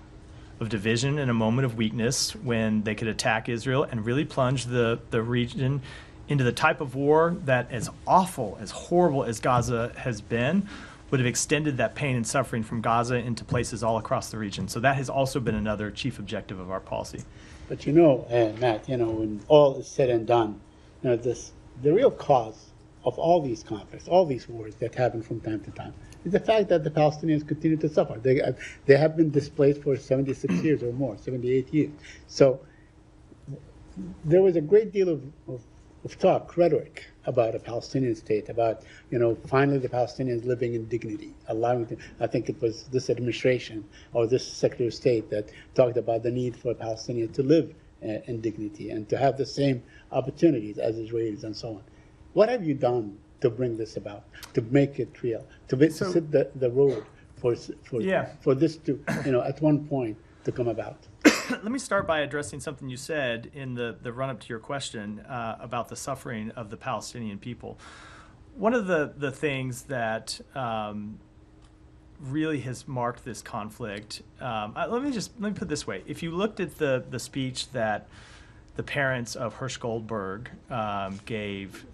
of division and a moment of weakness when they could attack Israel and really plunge the region into the type of war that, as awful, as horrible as Gaza has been, would have extended that pain and suffering from Gaza into places all across the region. So that has also been another chief objective of our policy. But Matt, when all is said and done, the real cause of all these conflicts, all these wars that happen from time to time, is the fact that the Palestinians continue to suffer. They have been displaced for 76 years or more, 78 years. So there was a great deal of talk, rhetoric, about a Palestinian state, about finally the Palestinians living in dignity, allowing them. I think it was this administration or this Secretary of State that talked about the need for Palestinians to live in dignity and to have the same opportunities as Israelis and so on. What have you done to bring this about, to make it real, to set the road for this to at one point to come about? Let me start by addressing something you said in the run-up to your question about the suffering of the Palestinian people. One of the things that really has marked this conflict, let me put it this way. If you looked at the speech that the parents of Hirsch Goldberg gave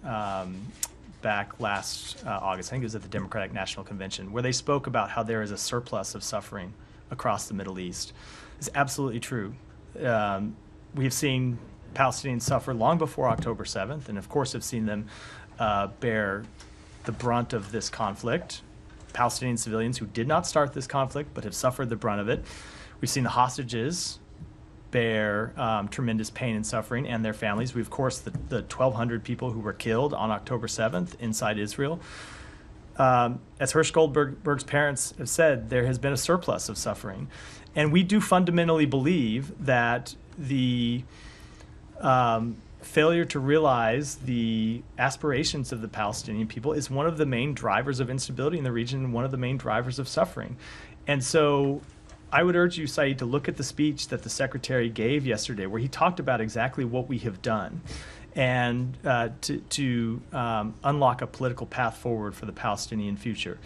back last August, I think it was at the Democratic National Convention, where they spoke about how there is a surplus of suffering across the Middle East. It's absolutely true. We have seen Palestinians suffer long before October 7th, and of course have seen them bear the brunt of this conflict. Palestinian civilians who did not start this conflict but have suffered the brunt of it. We've seen the hostages bear tremendous pain and suffering, and their families. We, of course, the 1,200 people who were killed on October 7th inside Israel. As Hirsch Goldberg's parents have said, there has been a surplus of suffering. And we do fundamentally believe that the failure to realize the aspirations of the Palestinian people is one of the main drivers of instability in the region and one of the main drivers of suffering. And so I would urge you, Saeed, to look at the speech that the Secretary gave yesterday, where he talked about exactly what we have done and to unlock a political path forward for the Palestinian future.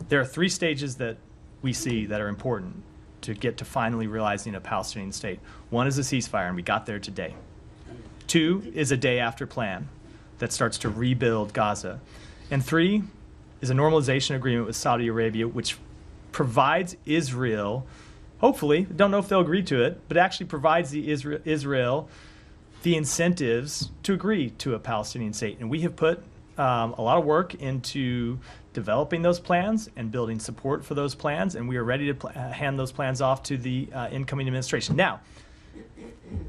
There are 3 stages that we see that are important to get to finally realizing a Palestinian state. 1 is a ceasefire, and we got there today. 2 is a day-after plan that starts to rebuild Gaza. And 3 is a normalization agreement with Saudi Arabia, which provides Israel, hopefully, don't know if they'll agree to it, but actually provides Israel the incentives to agree to a Palestinian state. And we have put a lot of work into developing those plans and building support for those plans, and we are ready to hand those plans off to the incoming administration. Now,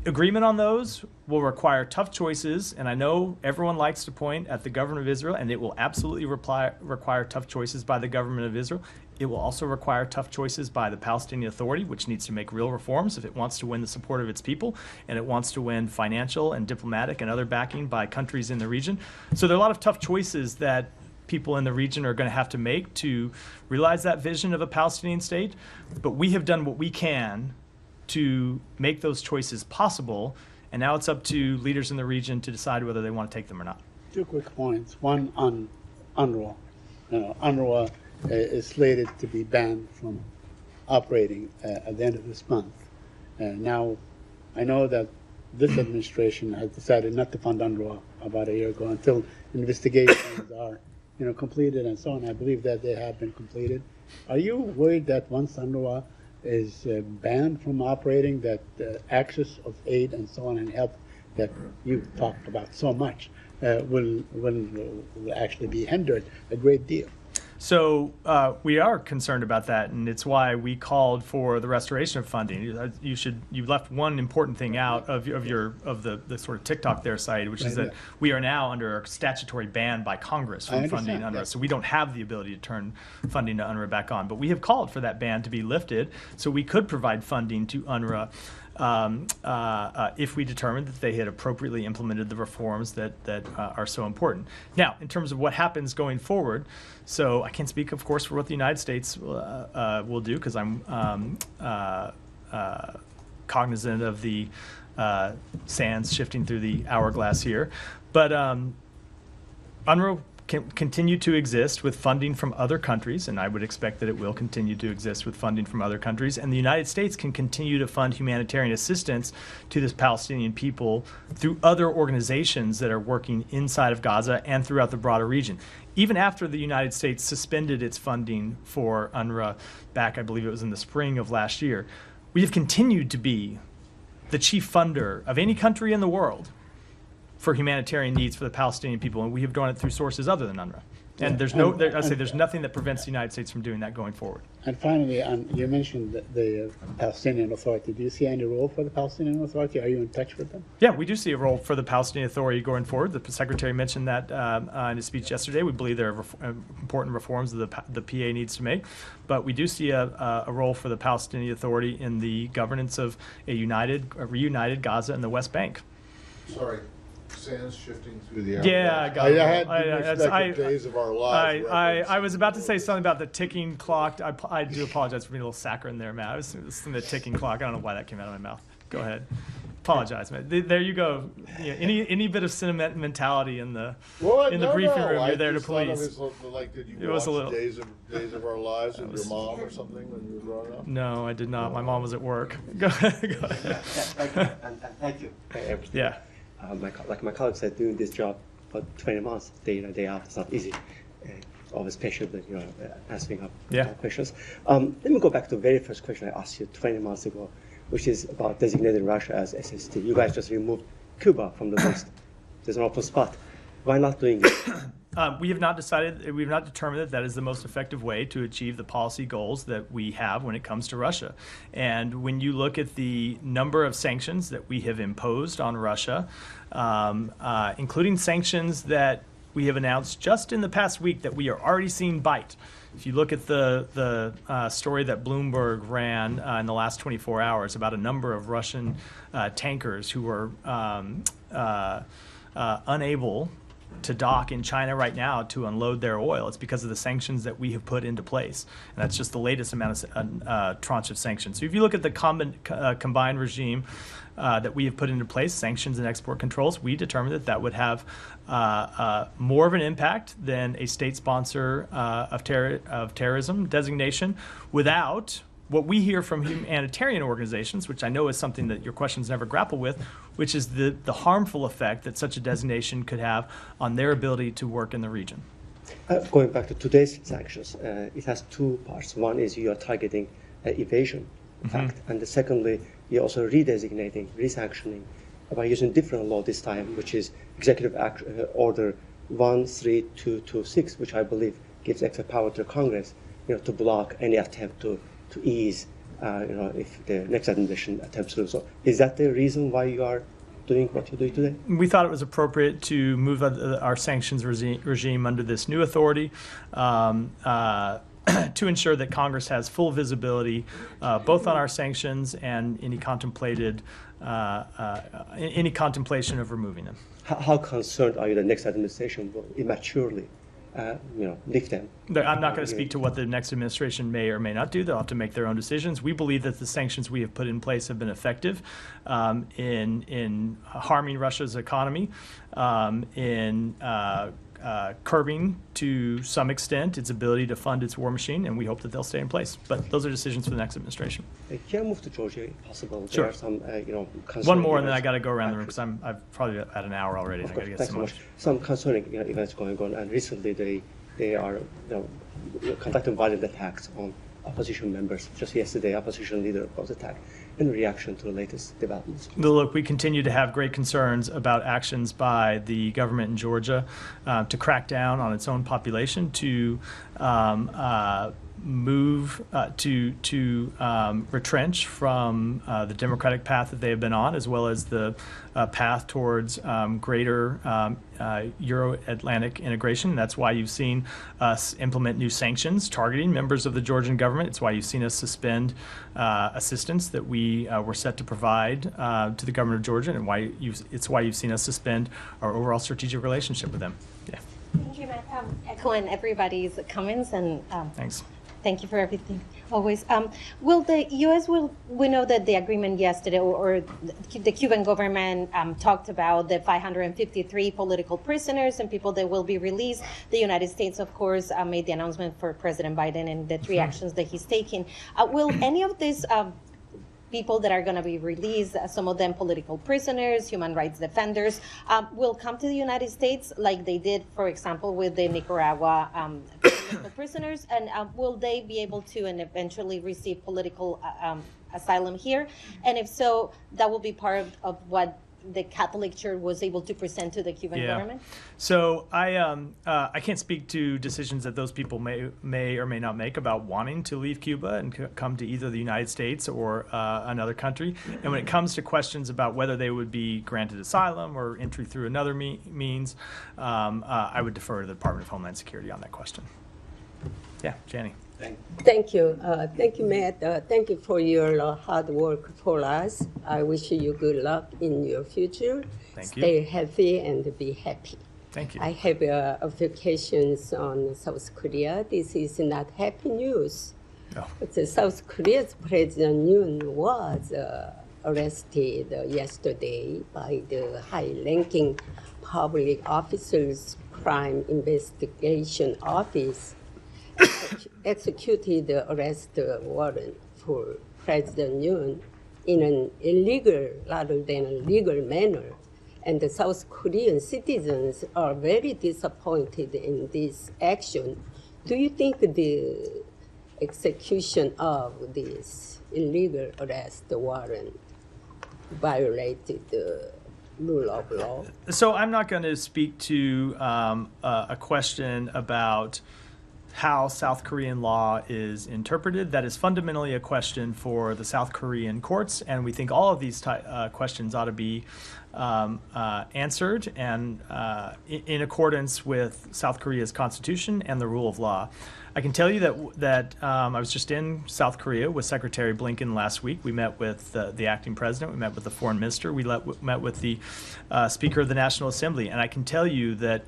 agreement on those will require tough choices, and I know everyone likes to point at the government of Israel, and it will absolutely require tough choices by the government of Israel. It will also require tough choices by the Palestinian Authority, which needs to make real reforms if it wants to win the support of its people, and it wants to win financial and diplomatic and other backing by countries in the region. So there are a lot of tough choices that people in the region are going to have to make to realize that vision of a Palestinian state, but we have done what we can to make those choices possible, and now it's up to leaders in the region to decide whether they want to take them or not. 2 quick points. One on UNRWA. UNRWA is slated to be banned from operating at the end of this month. Now, I know that this administration has decided not to fund UNRWA about a year ago until investigations are completed and so on. I believe that they have been completed. Are you worried that once UNRWA is banned from operating, that access of aid and so on and help that you've talked about so much will actually be hindered a great deal? So we are concerned about that, and it's why we called for the restoration of funding. You left one important thing out of the sort of TikTok there side, which is that we are now under a statutory ban by Congress from funding UNRWA. Yes. So we don't have the ability to turn funding to UNRWA back on. But we have called for that ban to be lifted so we could provide funding to UNRWA if we determined that they had appropriately implemented the reforms that are so important. Now, in terms of what happens going forward, so I can't speak, of course, for what the United States will do, because I'm cognizant of the sands shifting through the hourglass here. But UNRWA can continue to exist with funding from other countries, and I would expect that it will continue to exist with funding from other countries, and the United States can continue to fund humanitarian assistance to the Palestinian people through other organizations that are working inside of Gaza and throughout the broader region. Even after the United States suspended its funding for UNRWA back, I believe it was in the spring of last year, we have continued to be the chief funder of any country in the world for humanitarian needs for the Palestinian people, and we have done it through sources other than UNRWA. And there's there's nothing that prevents the United States from doing that going forward. And finally, you mentioned the Palestinian Authority. Do you see any role for the Palestinian Authority? Are you in touch with them? Yeah, we do see a role for the Palestinian Authority going forward. The Secretary mentioned that in his speech yesterday. We believe there are important reforms that the PA needs to make, but we do see a role for the Palestinian Authority in the governance of a reunited Gaza and the West Bank. Sorry. Sands shifting through the air. Yeah, I got it. Days of Our Lives. I was about to say something about the ticking clock. I do apologize for being a little saccharine there, Matt. I was listening to the ticking clock. I don't know why that came out of my mouth. Go ahead. Apologize, man. There you go. You know, any bit of sentimentality in the briefing room, you're there to please. Did you watch Days of Our Lives with your mom or something when you were growing up? No, I did not. My mom was at work. Go ahead. Thank you. Yeah. Like my colleague said, doing this job for 20 months, day in and day out, it's not easy. Always patiently, answering up questions. Let me go back to the very first question I asked you 20 months ago, which is about designating Russia as SST. You guys just removed Cuba from the list. There's an open spot. Why not doing it? We have not determined that is the most effective way to achieve the policy goals that we have when it comes to Russia. And when you look at the number of sanctions that we have imposed on Russia, including sanctions that we have announced just in the past week that we are already seeing bite. If you look at the story that Bloomberg ran in the last 24 hours about a number of Russian tankers who were unable to dock in China right now to unload their oil. It's because of the sanctions that we have put into place. And that's just the latest amount of tranche of sanctions. So if you look at the combined regime that we have put into place, sanctions and export controls, we determined that would have more of an impact than a state sponsor of terrorism designation without what we hear from humanitarian organizations, which I know is something that your questions never grapple with, which is the harmful effect that such a designation could have on their ability to work in the region. Going back to today's sanctions, it has two parts. One is you are targeting evasion, in fact, and secondly, you're also redesignating, resanctioning by using different law this time, which is Executive Order 13226, which I believe gives extra power to Congress, to block any attempt to ease, if the next administration attempts to do so. Is that the reason why you are doing what you're doing today? We thought it was appropriate to move our sanctions regime under this new authority to ensure that Congress has full visibility both on our sanctions and any contemplation of removing them. How concerned are you the next administration will immaturely lift them? I'm not going to speak to what the next administration may or may not do. They'll have to make their own decisions. We believe that the sanctions we have put in place have been effective in harming Russia's economy, in curbing to some extent its ability to fund its war machine, and we hope that they'll stay in place. But those are decisions for the next administration. Can I move to Georgia if possible? Sure. There are some, one more, and then I got to go around the room because I've probably at an hour already. Of and I course, got to get thanks so much. Some concerning events going on, and recently they are conducting violent attacks on opposition members. Just yesterday, opposition leader was attacked in reaction to the latest developments. Look, we continue to have great concerns about actions by the government in Georgia to crack down on its own population, to move to retrench from the democratic path that they have been on, as well as the path towards greater Euro-Atlantic integration. That's why you've seen us implement new sanctions targeting members of the Georgian government. It's why you've seen us suspend assistance that we were set to provide to the government of Georgia, and it's why you've seen us suspend our overall strategic relationship with them. Yeah. Thank you, Matt. Echoing everybody's comments and thanks. Thank you for everything, always. Will the U.S. we know that the agreement yesterday, or the Cuban government talked about the 553 political prisoners and people that will be released. The United States, of course, made the announcement for President Biden and the 3 actions that he's taking. Will any of these people that are going to be released, some of them political prisoners, human rights defenders, will come to the United States like they did, for example, with the Nicaragua political prisoners? And will they be able to and eventually receive political asylum here? And if so, that will be part of what the Catholic Church was able to present to the Cuban government? So I can't speak to decisions that those people may or may not make about wanting to leave Cuba and come to either the United States or another country. And when it comes to questions about whether they would be granted asylum or entry through another means, I would defer to the Department of Homeland Security on that question. Yeah, Janie. Thank you. Thank you, Matt. Thank you for your hard work for us. I wish you good luck in your future. Thank you. Stay healthy and be happy. Thank you. I have a few questions on South Korea. This is not happy news. Oh. But South Korea's President Yoon was arrested yesterday by the high-ranking public officers' crime investigation office. Executed the arrest warrant for President Yoon in an illegal rather than a legal manner. And the South Korean citizens are very disappointed in this action. Do you think the execution of this illegal arrest warrant violated the rule of law? So I'm not going to speak to a question about how South Korean law is interpreted. That is fundamentally a question for the South Korean courts, and we think all of these questions ought to be answered and in accordance with South Korea's constitution and the rule of law. I can tell you that I was just in South Korea with Secretary Blinken last week. We met with the acting president. We met with the foreign minister. We met with the Speaker of the National Assembly. And I can tell you that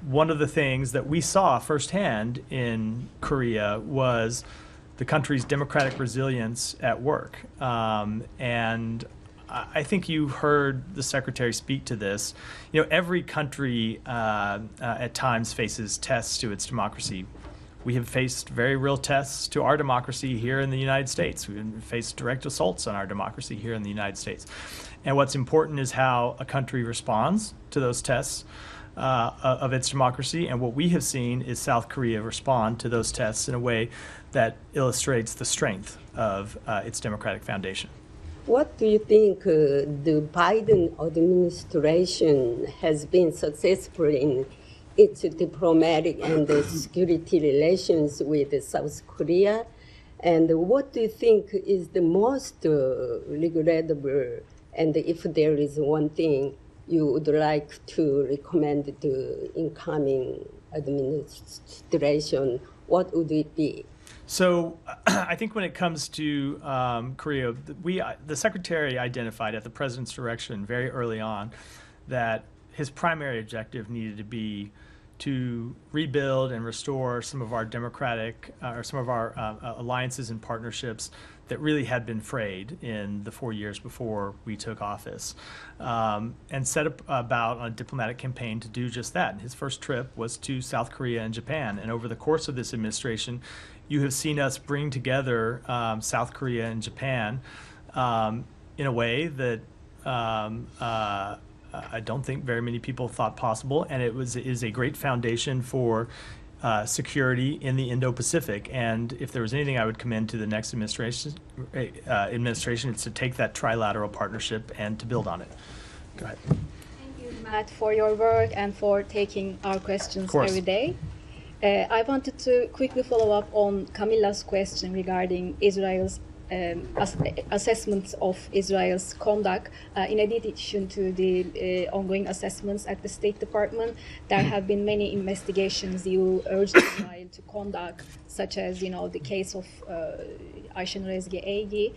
one of the things that we saw firsthand in Korea was the country's democratic resilience at work. And I think you heard the Secretary speak to this. You know, every country at times faces tests to its democracy. We have faced very real tests to our democracy here in the United States. We've faced direct assaults on our democracy here in the United States. And what's important is how a country responds to those tests of its democracy, and what we have seen is South Korea respond to those tests in a way that illustrates the strength of its democratic foundation. What do you think the Biden administration has been successful in its diplomatic and security relations with South Korea? And what do you think is the most regrettable, and if there is one thing you would like to recommend the incoming administration, what would it be? So I think when it comes to Korea, the Secretary identified at the President's direction very early on that his primary objective needed to be to rebuild and restore some of our democratic or some of our alliances and partnerships that really had been frayed in the 4 years before we took office, and set about on a diplomatic campaign to do just that. And his first trip was to South Korea and Japan. And over the course of this administration, you have seen us bring together South Korea and Japan in a way that I don't think very many people thought possible, and it is a great foundation for security in the Indo-Pacific. And if there was anything I would commend to the next administration, it's to take that trilateral partnership and to build on it. Go ahead. Thank you, Matt, for your work and for taking our questions every day. I wanted to quickly follow up on Camilla's question regarding Israel's assessments of Israel's conduct. In addition to the ongoing assessments at the State Department, there have been many investigations you urged Israel to conduct, such as, the case of Ayşenur Ezgi Egi.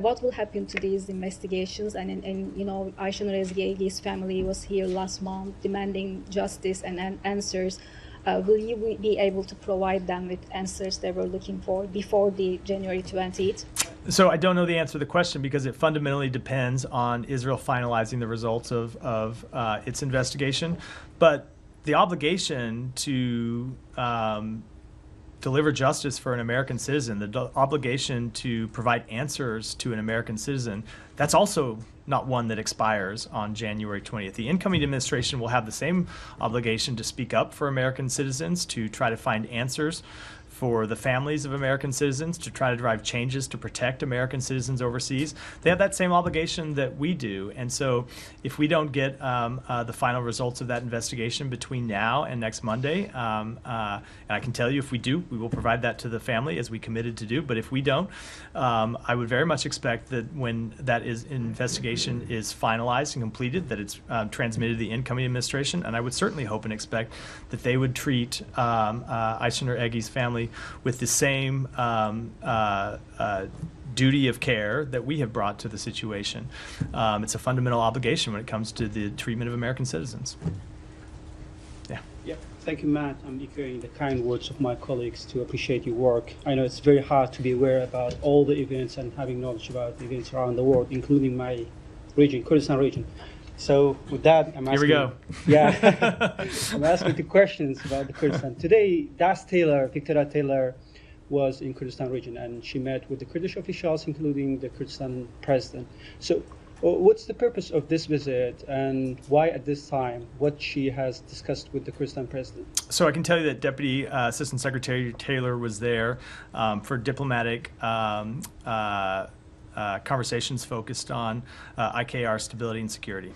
What will happen to these investigations? And Ayşenur Ezgi Egi's family was here last month demanding justice and answers. will you be able to provide them with answers they were looking for before the January 20th? So I don't know the answer to the question because it fundamentally depends on Israel finalizing the results of its investigation. But the obligation to deliver justice for an American citizen, the obligation to provide answers to an American citizen, that's also not one that expires on January 20th. The incoming administration will have the same obligation to speak up for American citizens, to try to find answers for the families of American citizens, to try to drive changes to protect American citizens overseas. They have that same obligation that we do. And so if we don't get the final results of that investigation between now and next Monday, and I can tell you if we do, we will provide that to the family as we committed to do. But if we don't, I would very much expect that when that investigation is finalized and completed, that it's transmitted to the incoming administration. And I would certainly hope and expect that they would treat Aysenur Egi's family with the same duty of care that we have brought to the situation. It's a fundamental obligation when it comes to the treatment of American citizens. Yeah. Yep. Thank you, Matt. I'm echoing the kind words of my colleagues to appreciate your work. I know it's very hard to be aware about all the events and having knowledge about events around the world, including my region, Kurdistan region. So with that, I'm asking. Here we go. Yeah, I'm asking two questions about the Kurdistan. Today, Victoria Taylor, was in Kurdistan region, and she met with the Kurdish officials, including the Kurdistan president. So what's the purpose of this visit, and why at this time? What she has discussed with the Kurdistan president? So I can tell you that Deputy Assistant Secretary Taylor was there for diplomatic conversations focused on IKR stability and security.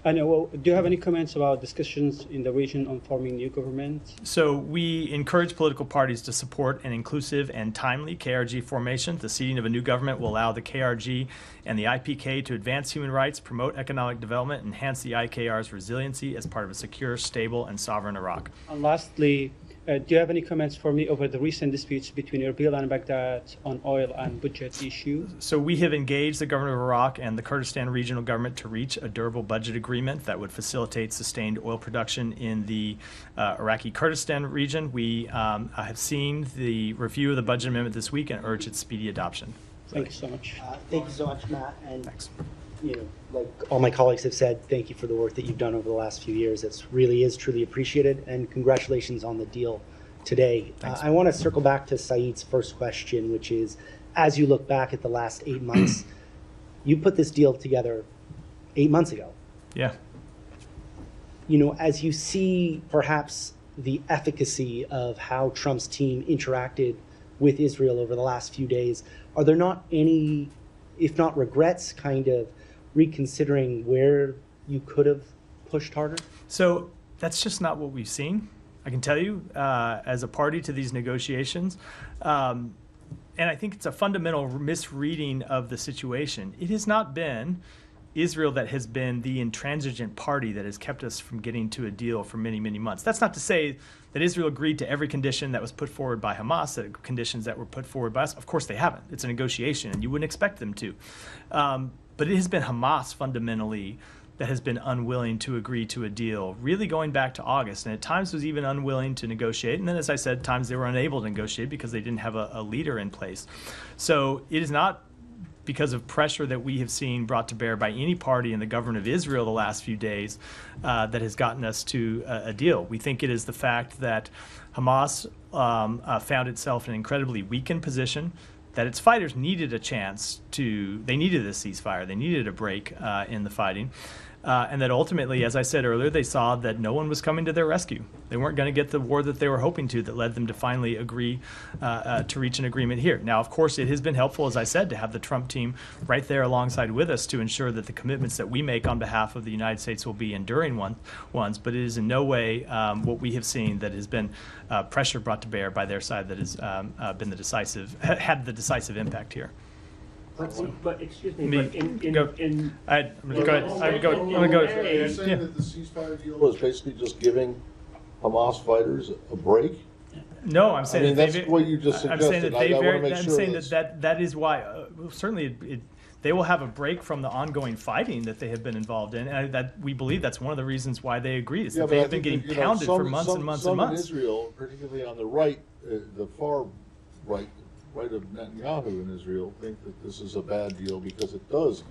And do you have any comments about discussions in the region on forming new government? So we encourage political parties to support an inclusive and timely KRG formation. The seating of a new government will allow the KRG and the IPK to advance human rights, promote economic development, enhance the IKR's resiliency as part of a secure, stable, and sovereign Iraq. And lastly, do you have any comments for me over the recent disputes between Erbil and Baghdad on oil and budget issues? So we have engaged the government of Iraq and the Kurdistan regional government to reach a durable budget agreement that would facilitate sustained oil production in the Iraqi Kurdistan region. We have seen the review of the budget amendment this week and urge its speedy adoption. Thank you so much. Thank you so much, Matt. And thanks. Like all my colleagues have said, thank you for the work that you've done over the last few years. It really is truly appreciated, and congratulations on the deal today. I want to circle back to Saeed's first question, which is, as you look back at the last 8 months, you put this deal together 8 months ago. Yeah. As you see perhaps the efficacy of how Trump's team interacted with Israel over the last few days, are there not any, if not regrets, kind of reconsidering where you could have pushed harder? So that's just not what we've seen. I can tell you, as a party to these negotiations, and I think it's a fundamental misreading of the situation. It has not been Israel that has been the intransigent party that has kept us from getting to a deal for many, many months. That's not to say that Israel agreed to every condition that was put forward by Hamas, that conditions that were put forward by us. Of course they haven't. It's a negotiation, and you wouldn't expect them to. But it has been Hamas fundamentally that has been unwilling to agree to a deal, really going back to August, and at times was even unwilling to negotiate. And then, as I said, times they were unable to negotiate because they didn't have a leader in place. So it is not because of pressure that we have seen brought to bear by any party in the government of Israel the last few days that has gotten us to a deal. We think it is the fact that Hamas found itself in an incredibly weakened position, that its fighters needed a chance they needed a ceasefire, they needed a break in the fighting, and that ultimately, as I said earlier, they saw that no one was coming to their rescue. They weren't going to get the war that they were hoping to, that led them to finally agree to reach an agreement here. Now, of course, it has been helpful, as I said, to have the Trump team right there alongside with us to ensure that the commitments that we make on behalf of the United States will be enduring ones, but it is in no way what we have seen that has been pressure brought to bear by their side that has been had the decisive impact here. But excuse me, but I'm going to go ahead. Are you saying that the ceasefire deal is basically just giving Hamas fighters a break? No, I'm saying that's what you just suggested. I'm saying that that is why certainly they will have a break from the ongoing fighting that they have been involved in, and that we believe that's one of the reasons why they agreed, is that they have been getting pounded for months and months and months. Some in Israel, particularly on the right, the far right of Netanyahu in Israel, think that this is a bad deal because it does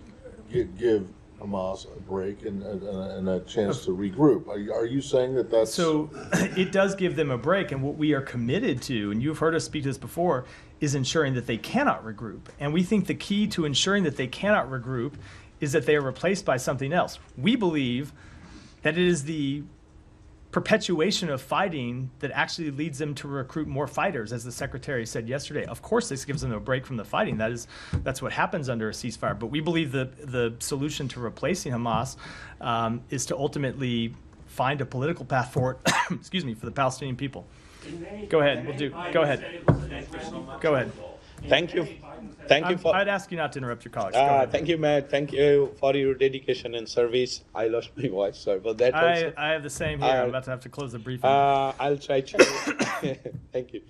give Hamas a break and a chance to regroup. Are you saying that that's... So it does give them a break, and what we are committed to, and you've heard us speak to this before, is ensuring that they cannot regroup. And we think the key to ensuring that they cannot regroup is that they are replaced by something else. We believe that it is the perpetuation of fighting that actually leads them to recruit more fighters, as the secretary said yesterday. Of course, this gives them a break from the fighting. That's what happens under a ceasefire. But we believe the solution to replacing Hamas is to ultimately find a political path forward. Excuse me, for the Palestinian people. Go ahead. Go ahead. Go ahead. Thank you. Thank you for. I'd ask you not to interrupt your colleagues. Go ahead. Thank you, Matt. Thank you for your dedication and service. I lost my voice. Sorry for that. I have the same here. I'm about to have to close the briefing. I'll try to. Thank you.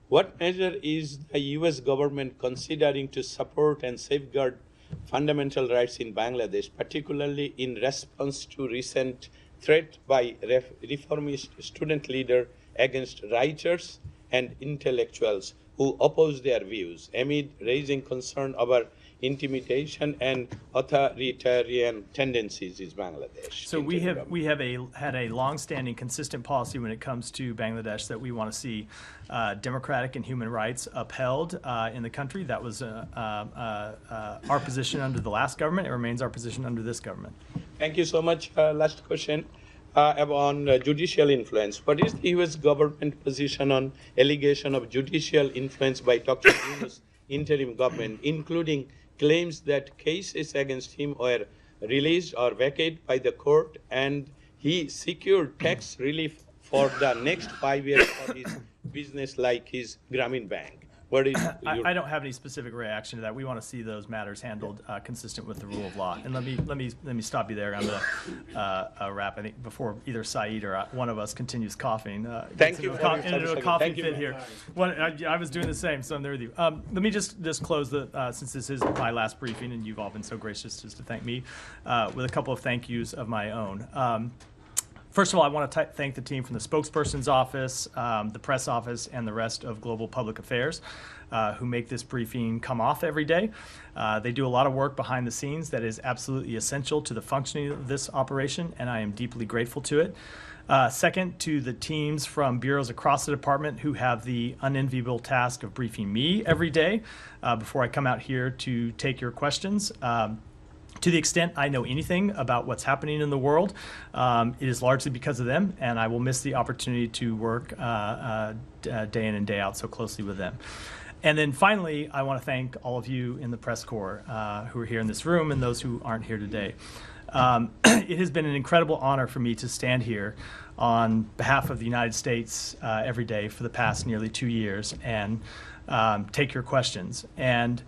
What measure is the U.S. government considering to support and safeguard fundamental rights in Bangladesh, particularly in response to recent threat by reformist student leader against writers and intellectuals who oppose their views, amid raising concern about intimidation and authoritarian tendencies in Bangladesh? So we have had a long-standing, consistent policy when it comes to Bangladesh that we want to see democratic and human rights upheld in the country. That was our position under the last government. It remains our position under this government. Thank you so much. Last question. On judicial influence. What is the U.S. government position on allegation of judicial influence by Dr. Yunus' interim government, including claims that cases against him were released or vacated by the court, and he secured tax relief for the next 5 years for his business, like his Grameen Bank? What is I don't have any specific reaction to that. We want to see those matters handled consistent with the rule of law. And let me stop you there. I'm going to wrap. I think before either Saeed or one of us continues coughing. Thank you. Into a coughing fit here. I was doing the same, so I'm there with you. Let me just close since this is my last briefing, and you've all been so gracious as to thank me, with a couple of thank yous of my own. First of all, I want to thank the team from the spokesperson's office, the press office, and the rest of Global Public Affairs who make this briefing come off every day. They do a lot of work behind the scenes that is absolutely essential to the functioning of this operation, and I am deeply grateful to it. Second, to the teams from bureaus across the department who have the unenviable task of briefing me every day before I come out here to take your questions. To the extent I know anything about what's happening in the world, it is largely because of them, and I will miss the opportunity to work day in and day out so closely with them. And then finally, I want to thank all of you in the press corps who are here in this room and those who aren't here today. It has been an incredible honor for me to stand here on behalf of the United States every day for the past nearly 2 years and take your questions. And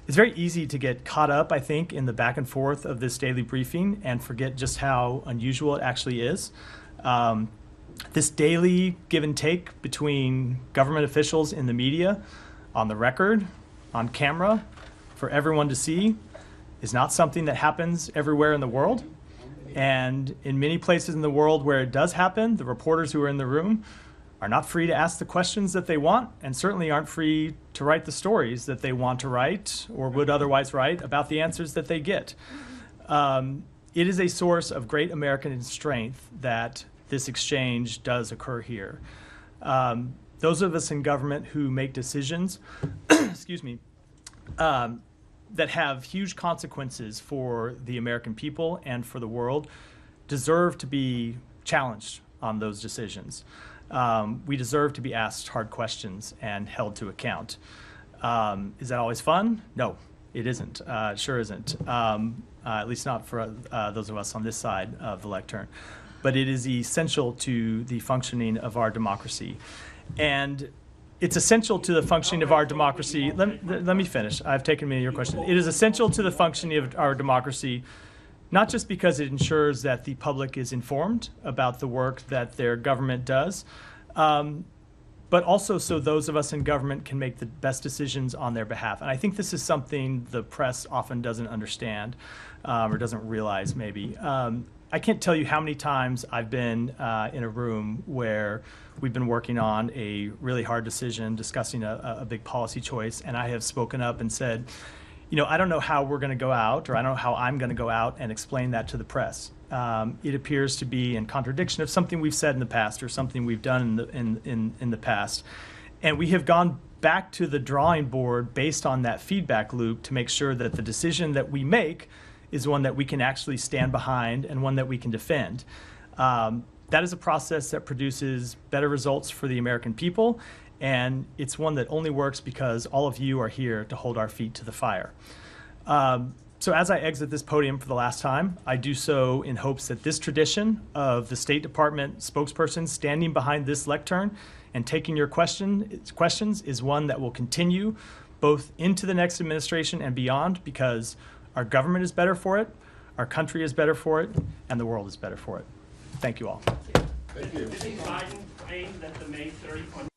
it's very easy to get caught up, I think, in the back and forth of this daily briefing and forget just how unusual it actually is. This daily give and take between government officials in the media, on the record, on camera, for everyone to see, is not something that happens everywhere in the world. And in many places in the world where it does happen, the reporters who are in the room are not free to ask the questions that they want, and certainly aren't free to write the stories that they want to write or would otherwise write about the answers that they get. It is a source of great American strength that this exchange does occur here. Those of us in government who make decisions, excuse me, that have huge consequences for the American people and for the world deserve to be challenged on those decisions. We deserve to be asked hard questions and held to account. Is that always fun? No, it isn't. It sure isn't, at least not for those of us on this side of the lectern. But it is essential to the functioning of our democracy. And it's essential to the functioning of our democracy. Let me finish. I've taken many of your questions. It is essential to the functioning of our democracy, not just because it ensures that the public is informed about the work that their government does, but also so those of us in government can make the best decisions on their behalf. And I think this is something the press often doesn't understand or doesn't realize maybe. I can't tell you how many times I've been in a room where we've been working on a really hard decision, discussing a big policy choice, and I have spoken up and said, you know, I don't know how we're going to go out, or I don't know how I'm going to go out and explain that to the press. It appears to be in contradiction of something we've said in the past or something we've done in the past. And we have gone back to the drawing board based on that feedback loop to make sure that the decision that we make is one that we can actually stand behind and one that we can defend. That is a process that produces better results for the American people, and it's one that only works because all of you are here to hold our feet to the fire. So as I exit this podium for the last time, I do so in hopes that this tradition of the State Department spokesperson standing behind this lectern and taking your questions is one that will continue both into the next administration and beyond, because our government is better for it, our country is better for it, and the world is better for it. Thank you all. Thank you. Biden claimed that the May 30th